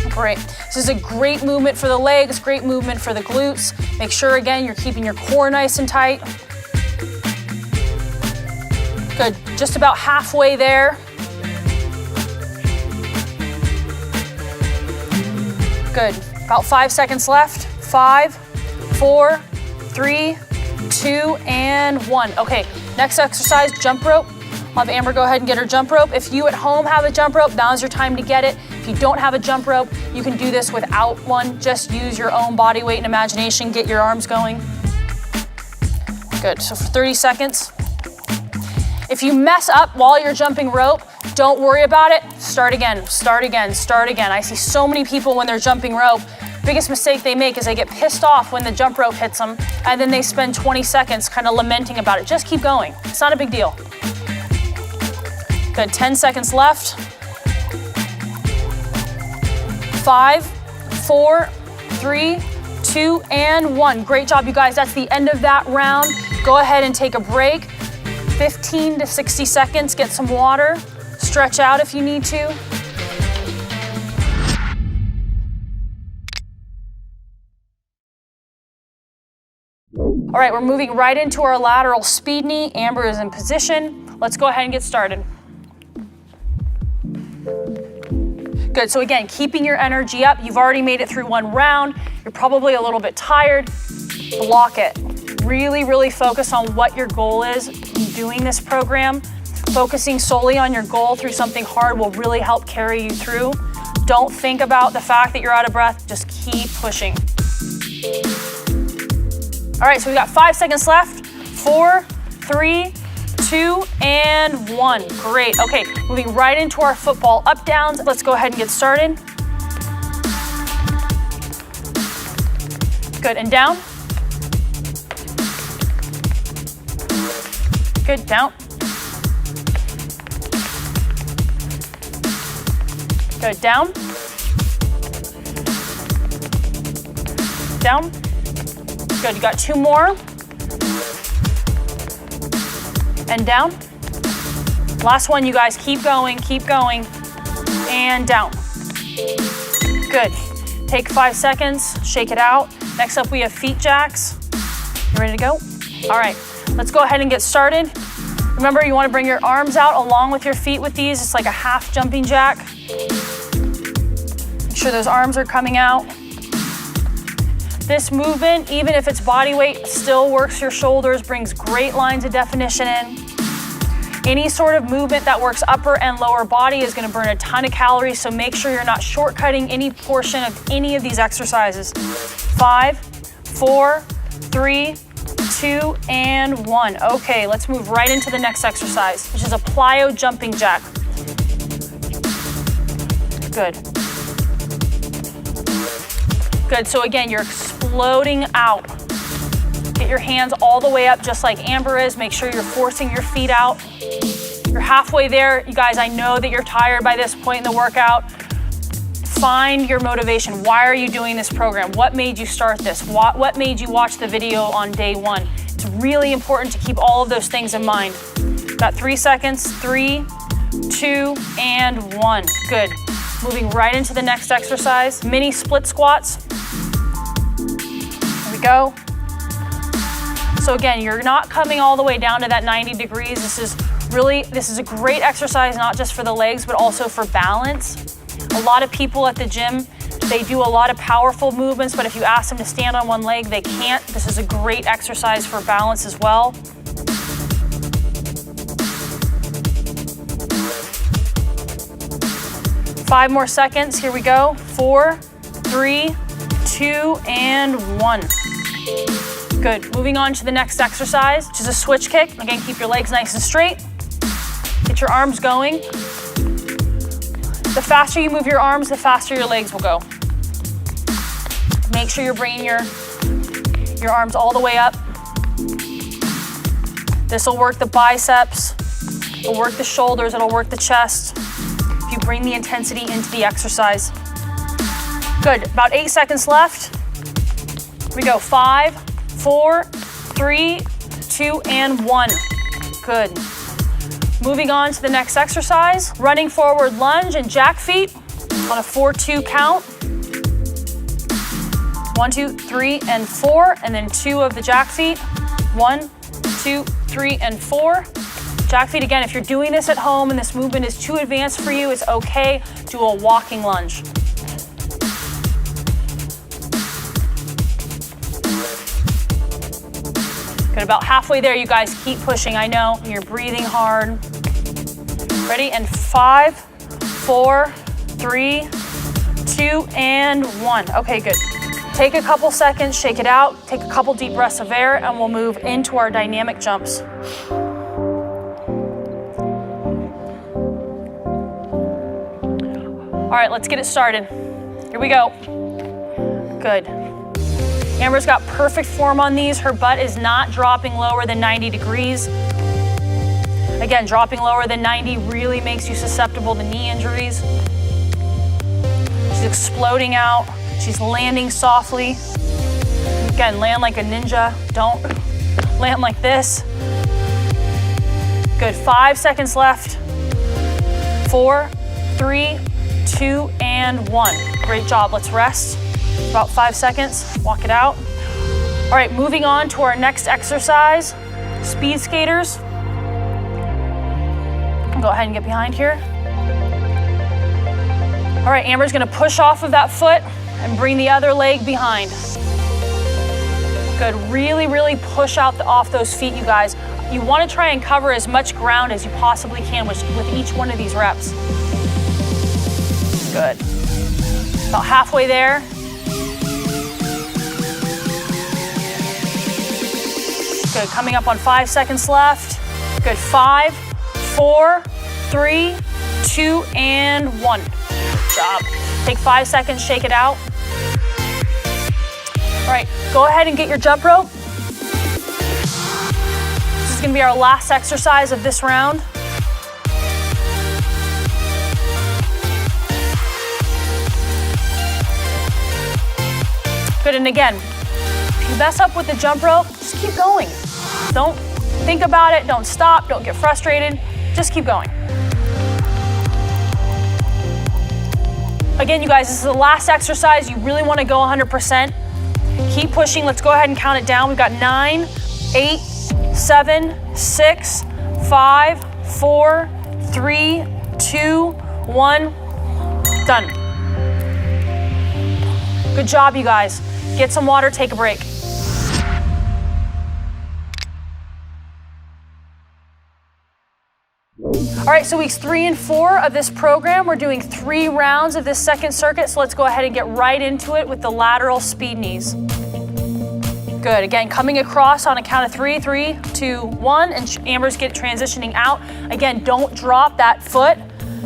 Great. This is a great movement for the legs, great movement for the glutes. Make sure, again, you're keeping your core nice and tight. Good, just about halfway there. Good, about 5 seconds left. 5, 4, 3, 2, and 1. Okay, next exercise, jump rope. I'll have Amber go ahead and get her jump rope. If you at home have a jump rope, now's your time to get it. If you don't have a jump rope, you can do this without one. Just use your own body weight and imagination. Get your arms going. Good, so for 30 seconds. If you mess up while you're jumping rope, don't worry about it. Start again, start again, start again. I see so many people when they're jumping rope, biggest mistake they make is they get pissed off when the jump rope hits them, and then they spend 20 seconds kind of lamenting about it. Just keep going. It's not a big deal. Good, 10 seconds left. 5, 4, 3, 2, and 1. Great job, you guys. That's the end of that round. Go ahead and take a break. 15 to 60 seconds, get some water. Stretch out if you need to. All right, we're moving right into our lateral speed knee. Amber is in position. Let's go ahead and get started. Good, so again, keeping your energy up. You've already made it through one round. You're probably a little bit tired. Block it. Really, really focus on what your goal is in doing this program. Focusing solely on your goal through something hard will really help carry you through. Don't think about the fact that you're out of breath. Just keep pushing. All right, so we got 5 seconds left. 4, 3, 2, and 1. Great. Okay, moving right into our football up downs. Let's go ahead and get started. Good, and down. Good, down. Good, down. Down. Good, you got 2 more. And down. Last one, you guys, keep going, and down. Good. Take 5 seconds, shake it out. Next up, we have feet jacks. You ready to go? All right, let's go ahead and get started. Remember, you want to bring your arms out along with your feet with these. It's like a half jumping jack. Make sure those arms are coming out. This movement, even if it's body weight, still works your shoulders, brings great lines of definition in. Any sort of movement that works upper and lower body is going to burn a ton of calories, so make sure you're not shortcutting any portion of any of these exercises. 5, 4, 3, 2, and 1. Okay, let's move right into the next exercise, which is a plyo jumping jack. Good. Good, so again, you're exploding out. Get your hands all the way up just like Amber is. Make sure you're forcing your feet out. You're halfway there. You guys, I know that you're tired by this point in the workout. Find your motivation. Why are you doing this program? What made you start this? What made you watch the video on day 1? It's really important to keep all of those things in mind. Got 3 seconds. 3, 2, and 1. Good. Moving right into the next exercise, mini split squats. Here we go. So again, you're not coming all the way down to that 90 degrees. This is a great exercise, not just for the legs, but also for balance. A lot of people at the gym, they do a lot of powerful movements, but if you ask them to stand on one leg, they can't. This is a great exercise for balance as well. Five more seconds, here we go. 4, 3, 2, and 1. Good, moving on to the next exercise, which is a switch kick. Again, keep your legs nice and straight. Get your arms going. The faster you move your arms, the faster your legs will go. Make sure you're bringing your arms all the way up. This will work the biceps, it'll work the shoulders, it'll work the chest. If you bring the intensity into the exercise. Good, about 8 seconds left. Here we go, 5, 4, 3, 2, and 1. Good. Moving on to the next exercise, running forward lunge and jack feet on a 4-2 count. 1, 2, 3, and 4, and then 2 of the jack feet. 1, 2, 3, and 4. Jack feet again. If you're doing this at home and this movement is too advanced for you, it's okay. Do a walking lunge. Good, about halfway there, you guys. Keep pushing. I know you're breathing hard. Ready? And 5, 4, 3, 2, and 1. Okay, good. Take a couple seconds, shake it out, take a couple deep breaths of air, and we'll move into our dynamic jumps. All right, let's get it started. Here we go. Good. Amber's got perfect form on these. Her butt is not dropping lower than 90 degrees. Again, dropping lower than 90 really makes you susceptible to knee injuries. She's exploding out. She's landing softly. Again, land like a ninja. Don't land like this. Good, 5 seconds left. 4, 3, 2, and 1. Great job, let's rest. About 5 seconds, walk it out. All right, moving on to our next exercise, speed skaters. Go ahead and get behind here. All right, Amber's gonna push off of that foot and bring the other leg behind. Good, really, really push out off those feet, you guys. You wanna try and cover as much ground as you possibly can with each one of these reps. Good. About halfway there. Good, coming up on 5 seconds left. Good, 5, 4, 3, 2, and 1. Good job. Take 5 seconds, shake it out. All right, go ahead and get your jump rope. This is gonna be our last exercise of this round. Good, and again, if you mess up with the jump rope, just keep going. Don't think about it, don't stop, don't get frustrated, just keep going. Again, you guys, this is the last exercise. You really wanna go 100%. Keep pushing, let's go ahead and count it down. We've got 9, 8, 7, 6, 5, 4, 3, 2, 1, done. Good job, you guys. Get some water, take a break. All right, so weeks 3 and 4 of this program, we're doing 3 rounds of this second circuit, so let's go ahead and get right into it with the lateral speed knees. Good, again, coming across on a count of 3, 3, 2, 1, and Amber's transitioning out. Again, don't drop that foot.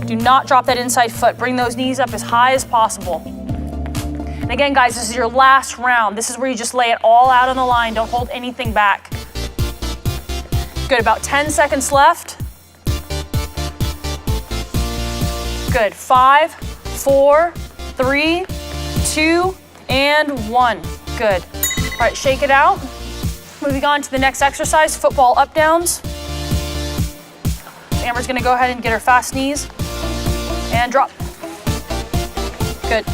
Do not drop that inside foot. Bring those knees up as high as possible. And again, guys, this is your last round. This is where you just lay it all out on the line. Don't hold anything back. Good, about 10 seconds left. Good, 5, 4, 3, 2, and 1. Good. All right, shake it out. Moving on to the next exercise, football up downs. Amber's gonna go ahead and get her fast knees and drop. Good.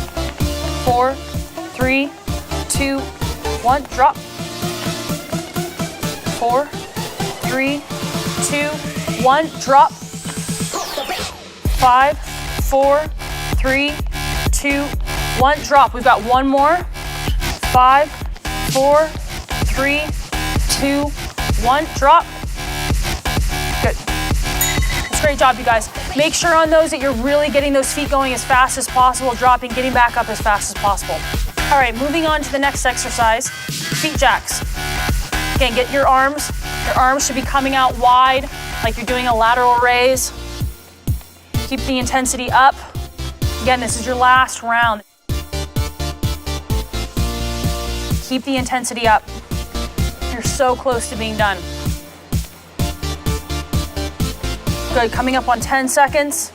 4, 3, 2, 1, drop. 4, 3, 2, 1, drop. 5, 4, 3, 2, 1, drop. We've got one more. 5, 4, 3, 2, 1, drop. Good. That's a great job, you guys. Make sure on those that you're really getting those feet going as fast as possible, dropping, getting back up as fast as possible. All right, moving on to the next exercise, feet jacks. Again, get your arms. Your arms should be coming out wide, like you're doing a lateral raise. Keep the intensity up. Again, this is your last round. Keep the intensity up. You're so close to being done. Good, coming up on 10 seconds.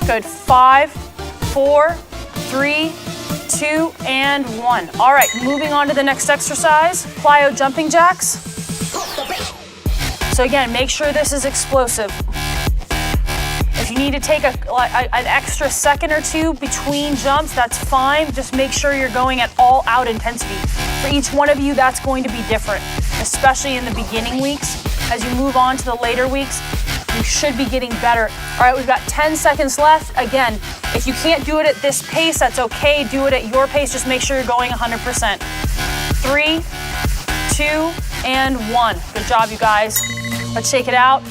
Good, 5, 4, 3, 2, and 1. All right, moving on to the next exercise, plyo jumping jacks. So again, make sure this is explosive. If you need to take an extra second or two between jumps, that's fine. Just make sure you're going at all out intensity. For each one of you, that's going to be different, especially in the beginning weeks. As you move on to the later weeks, you should be getting better. All right, we've got 10 seconds left. Again, if you can't do it at this pace, that's okay. Do it at your pace. Just make sure you're going 100%. 3, 2, and 1. Good job, you guys. Let's shake it out.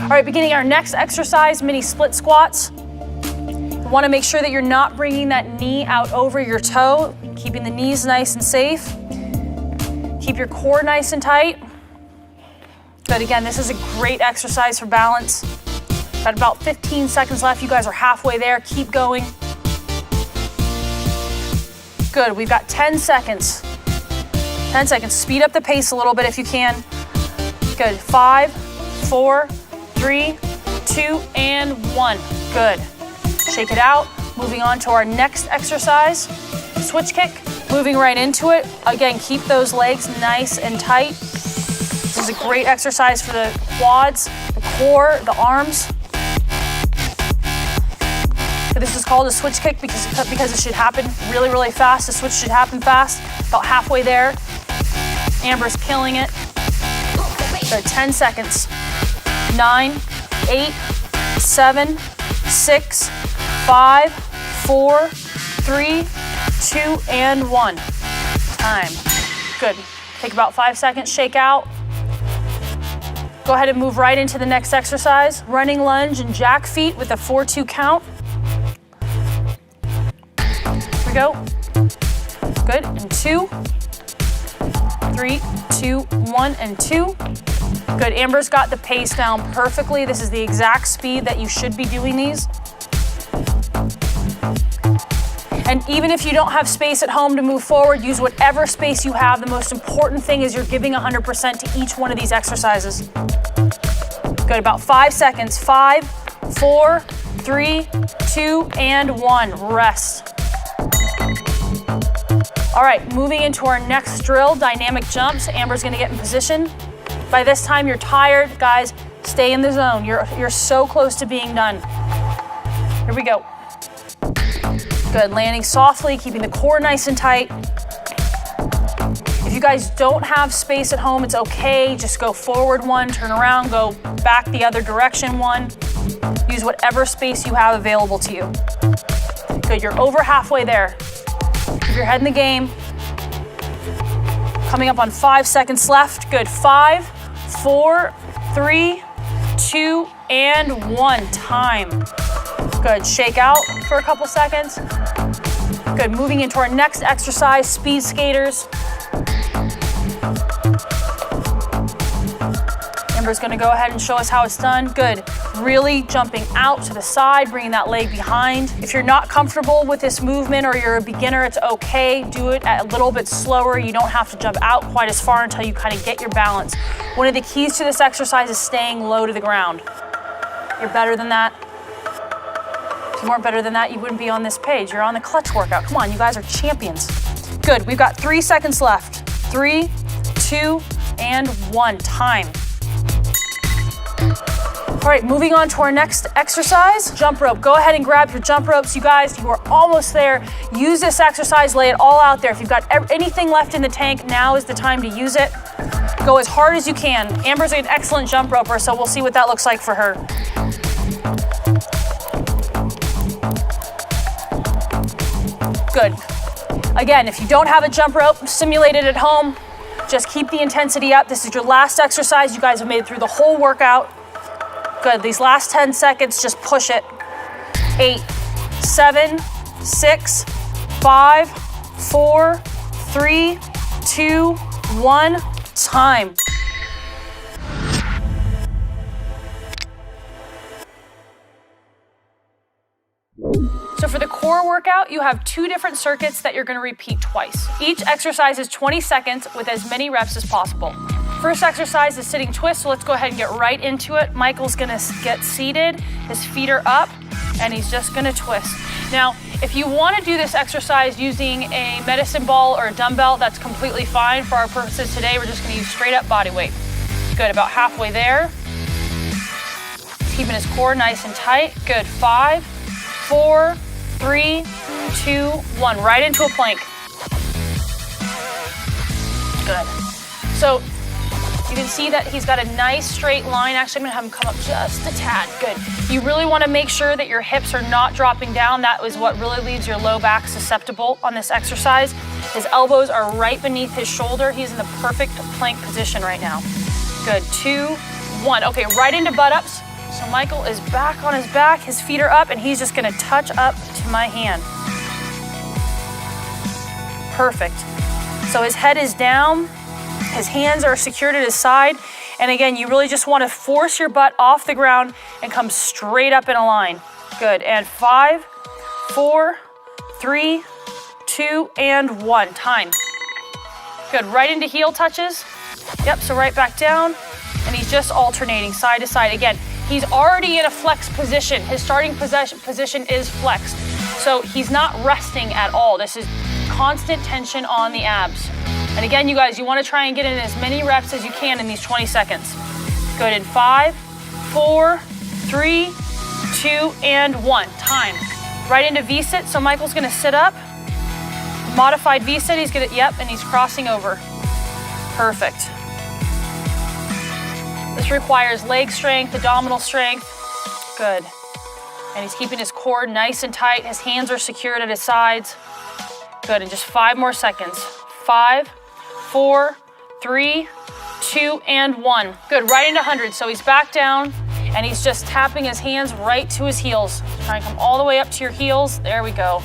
All right, beginning our next exercise, mini split squats. You want to make sure that you're not bringing that knee out over your toe, keeping the knees nice and safe. Keep your core nice and tight. Good, again, this is a great exercise for balance. Got about 15 seconds left. You guys are halfway there. Keep going. Good, we've got 10 seconds. 10 seconds. Speed up the pace a little bit if you can. Good, 5, 4, 3, 2, and 1. Good. Shake it out. Moving on to our next exercise, switch kick. Moving right into it. Again, keep those legs nice and tight. This is a great exercise for the quads, the core, the arms. This is called a switch kick because it should happen really, really fast. The switch should happen fast. About halfway there. Amber's killing it. So 10 seconds. 9, 8, 7, 6, 5, 4, 3, 2, and 1. Time. Good. Take about 5 seconds, shake out. Go ahead and move right into the next exercise. Running lunge and jack feet with a 4-2 count. Here we go. Good, and 2, 3, 2, 1, and 2. Good, Amber's got the pace down perfectly. This is the exact speed that you should be doing these. And even if you don't have space at home to move forward, use whatever space you have. The most important thing is you're giving 100% to each one of these exercises. Good, about 5 seconds. 5, 4, 3, 2, and 1. Rest. All right, moving into our next drill, dynamic jumps. Amber's gonna get in position. By this time, you're tired. Guys, stay in the zone. You're so close to being done. Here we go. Good, landing softly, keeping the core nice and tight. If you guys don't have space at home, it's okay. Just go forward 1, turn around, go back the other direction 1. Use whatever space you have available to you. Good, you're over halfway there. Keep your head in the game. Coming up on 5 seconds left. Good, 5, 4, 3, 2, and 1. Time. Good, shake out for a couple seconds. Good, moving into our next exercise, speed skaters. Amber's gonna go ahead and show us how it's done. Good, really jumping out to the side, bringing that leg behind. If you're not comfortable with this movement or you're a beginner, it's okay. Do it a little bit slower. You don't have to jump out quite as far until you kind of get your balance. One of the keys to this exercise is staying low to the ground. You're better than that. If you weren't better than that, you wouldn't be on this page. You're on the clutch workout. Come on, you guys are champions. Good, we've got 3 seconds left. 3, 2, and 1. Time. All right, moving on to our next exercise, jump rope. Go ahead and grab your jump ropes. You guys, you are almost there. Use this exercise, lay it all out there. If you've got anything left in the tank, now is the time to use it. Go as hard as you can. Amber's an excellent jump roper, so we'll see what that looks like for her. Good. Again, if you don't have a jump rope, simulate it at home. Just keep the intensity up. This is your last exercise. You guys have made it through the whole workout. Good, these last 10 seconds, just push it. 8, 7, 6, 5, 4, 3, 2, 1, time. So for the core workout, you have 2 different circuits that you're gonna repeat twice. Each exercise is 20 seconds with as many reps as possible. First exercise is sitting twist, so let's go ahead and get right into it. Michael's gonna get seated, his feet are up, and he's just gonna twist. Now, if you want to do this exercise using a medicine ball or a dumbbell, that's completely fine. For our purposes today, we're just going to use straight up body weight. Good, about halfway there. Keeping his core nice and tight. Good, 5, 4, 3, 2, 1. Right into a plank. Good. So you can see that he's got a nice straight line. Actually, I'm gonna have him come up just a tad. Good. You really wanna make sure that your hips are not dropping down. That is what really leaves your low back susceptible on this exercise. His elbows are right beneath his shoulder. He's in the perfect plank position right now. Good, 2, 1. Okay, right into butt ups. So Michael is back on his back, his feet are up, and he's just gonna touch up to my hand. Perfect. So his head is down, his hands are secured at his side, and again, you really just wanna force your butt off the ground and come straight up in a line. Good, and 5, 4, 3, 2, and 1, time. Good, right into heel touches. Yep, so right back down, and he's just alternating side to side. Again, he's already in a flex position. His starting position is flexed. So he's not resting at all. This is constant tension on the abs. And again, you guys, you want to try and get in as many reps as you can in these 20 seconds. Good, in 5, 4, 3, 2, and 1, time. Right into V-sit, so Michael's gonna sit up. Modified V-sit, he's gonna, yep, and he's crossing over. Perfect. This requires leg strength, abdominal strength. Good. And he's keeping his core nice and tight. His hands are secured at his sides. Good, and just 5 more seconds. 5, 4, 3, 2, and 1. Good, right into 100. So he's back down, and he's just tapping his hands right to his heels. Try and come all the way up to your heels. There we go.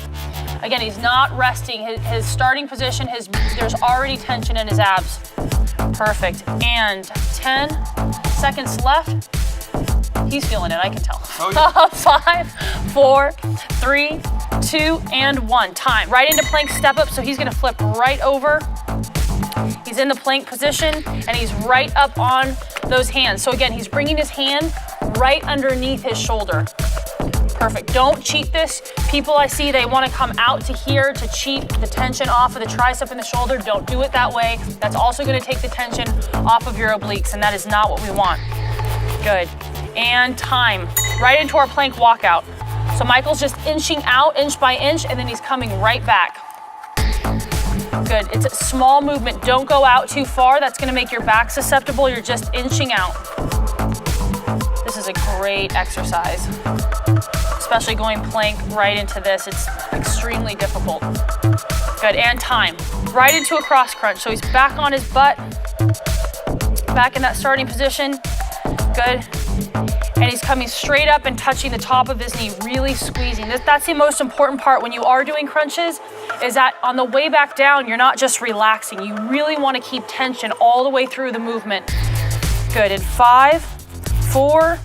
Again, he's not resting. His starting position, there's already tension in his abs. Perfect, and 10 seconds left. He's feeling it, I can tell. Oh, yeah. 5, 4, 3, 2, and 1, time. Right into plank step up, so he's gonna flip right over. He's in the plank position, and he's right up on those hands. So again, he's bringing his hand right underneath his shoulder. Perfect, don't cheat this. People I see, they wanna come out to here to cheat the tension off of the tricep and the shoulder. Don't do it that way. That's also gonna take the tension off of your obliques, and that is not what we want. Good, and time. Right into our plank walkout. So Michael's just inching out, inch by inch, and then he's coming right back. Good, it's a small movement. Don't go out too far. That's gonna make your back susceptible. You're just inching out. This is a great exercise, especially going plank right into this. It's extremely difficult. Good, and time. Right into a cross crunch. So he's back on his butt, back in that starting position. Good. And he's coming straight up and touching the top of his knee, really squeezing. That's the most important part when you are doing crunches, is that on the way back down, you're not just relaxing. You really want to keep tension all the way through the movement. Good, in 5, 4,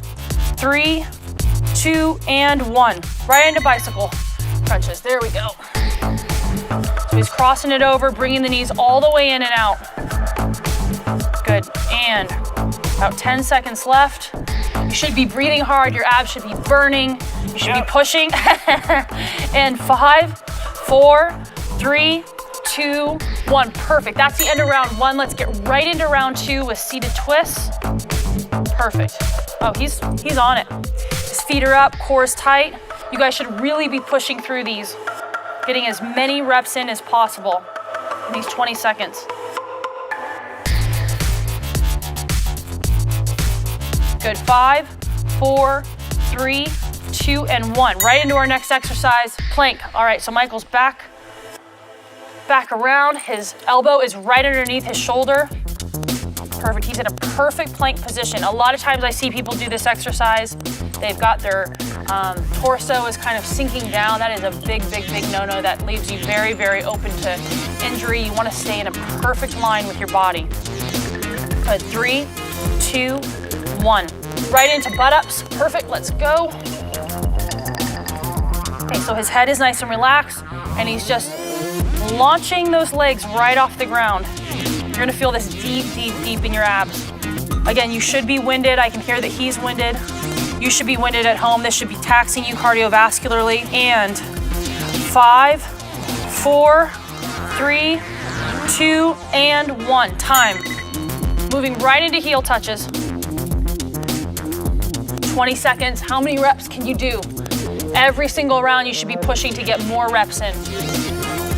3, 2, and 1. Right into bicycle crunches, there we go. So he's crossing it over, bringing the knees all the way in and out. Good, and about 10 seconds left. You should be breathing hard, your abs should be burning, you should be pushing. And 5, 4, 3, 2, 1, perfect. That's the end of round 1. Let's get right into round 2 with seated twists. Perfect. Oh, he's on it. His feet are up, core is tight. You guys should really be pushing through these, getting as many reps in as possible in these 20 seconds. Good, 5, 4, 3, 2, and 1. Right into our next exercise, plank. All right, so Michael's back around. His elbow is right underneath his shoulder. Perfect, he's in a perfect plank position. A lot of times I see people do this exercise. They've got their torso is kind of sinking down. That is a big, big, big no-no. That leaves you very, very open to injury. You want to stay in a perfect line with your body. Good, 3, 2, 1. Right into butt ups. Perfect, let's go. Okay, so his head is nice and relaxed, and he's just launching those legs right off the ground. You're gonna feel this deep, deep, deep in your abs. Again, you should be winded. I can hear that he's winded. You should be winded at home. This should be taxing you cardiovascularly, and 5, 4, 3, 2, and 1. Time. Moving right into heel touches. 20 seconds. How many reps can you do? Every single round you should be pushing to get more reps in.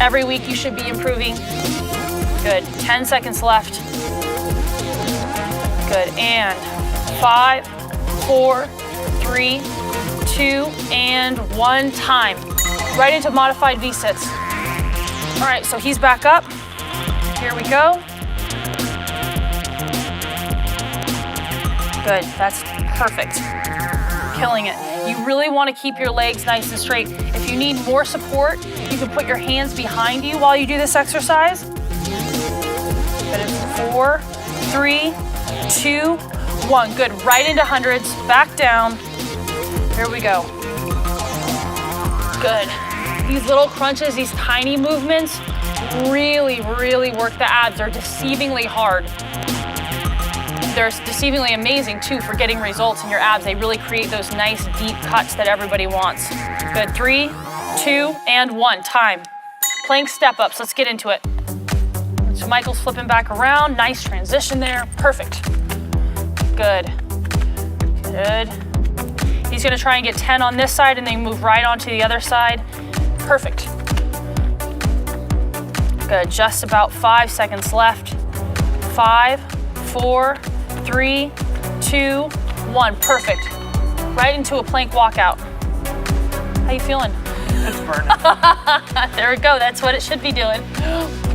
Every week you should be improving. Good. 10 seconds left. Good. And 5, 4, 3, 2, and 1. Time. Right into modified V-sits. All right, so he's back up. Here we go. Good, that's perfect. Killing it. You really want to keep your legs nice and straight. If you need more support, you can put your hands behind you while you do this exercise. Good, 4, 3, 2, 1. Good, right into hundreds, back down. Here we go. Good. These little crunches, these tiny movements, really, really work the abs. They're deceivingly hard. They're deceivingly amazing too for getting results in your abs. They really create those nice deep cuts that everybody wants. Good, 3, 2, and 1. Time. Plank step ups, let's get into it. So Michael's flipping back around, nice transition there, perfect. Good, good. He's gonna try and get 10 on this side and then move right onto the other side. Perfect. Good, just about 5 seconds left. 5, 4, 3, 2, 1. Perfect. Right into a plank walkout. How you feeling? It's burning. There we go, that's what it should be doing.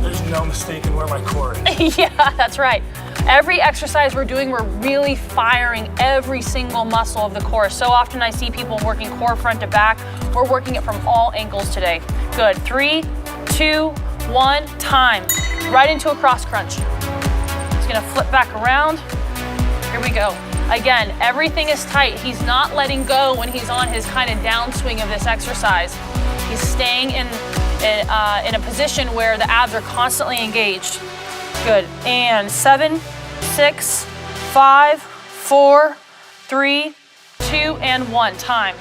There's no mistaking where my core is. Yeah, that's right. Every exercise we're doing, we're really firing every single muscle of the core. So often I see people working core front to back. We're working it from all angles today. Good, 3, 2, 1, time. Right into a cross crunch. He's gonna flip back around. Here we go. Again, everything is tight. He's not letting go when he's on his kind of downswing of this exercise. He's staying in a position where the abs are constantly engaged. Good, and 7, 6, 5, 4, 3, 2, and 1. Time.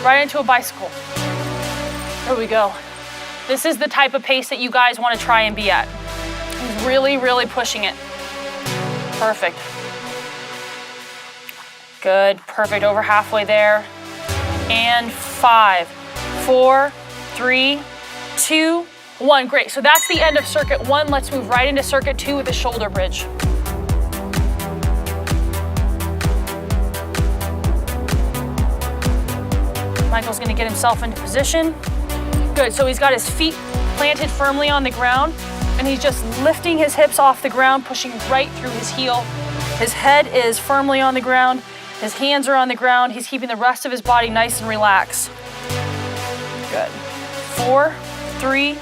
Right into a bicycle. Here we go. This is the type of pace that you guys want to try and be at. He's really, really pushing it. Perfect. Good, perfect, over halfway there. And 5, 4, 3, 2, 1. Great, so that's the end of circuit 1. Let's move right into circuit 2 with a shoulder bridge. Michael's gonna get himself into position. Good, so he's got his feet planted firmly on the ground and he's just lifting his hips off the ground, pushing right through his heel. His head is firmly on the ground. His hands are on the ground. He's keeping the rest of his body nice and relaxed. Good. 4, 3,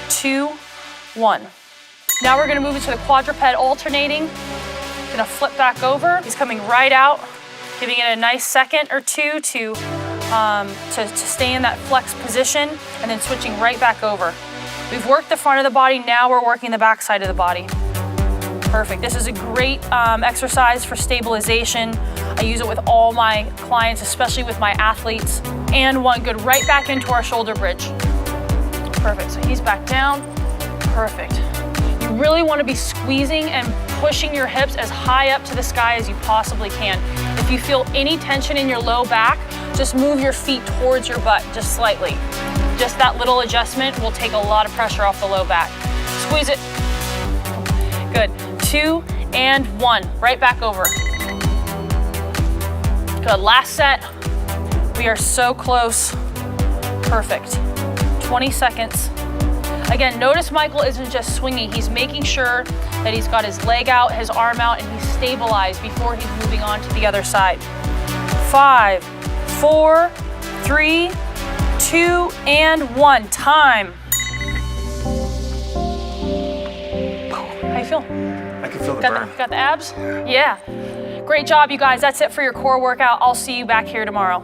2, 1. Now we're gonna move into the quadruped alternating. Gonna flip back over. He's coming right out, giving it a nice second or two to stay in that flex position and then switching right back over. We've worked the front of the body, now we're working the back side of the body. Perfect. This is a great exercise for stabilization. I use it with all my clients, especially with my athletes. And 1, good, right back into our shoulder bridge. Perfect, so he's back down. Perfect. You really want to be squeezing and pushing your hips as high up to the sky as you possibly can. If you feel any tension in your low back, just move your feet towards your butt, just slightly. Just that little adjustment will take a lot of pressure off the low back. Squeeze it. Good, 2 and 1, right back over. Good, last set. We are so close. Perfect. 20 seconds. Again, notice Michael isn't just swinging, he's making sure that he's got his leg out, his arm out, and he's stabilized before he's moving on to the other side. 5, 4, 3, 2, and 1. Time. How you feel? I can feel the burn. Got the abs? Yeah. Great job, you guys. That's it for your core workout. I'll see you back here tomorrow.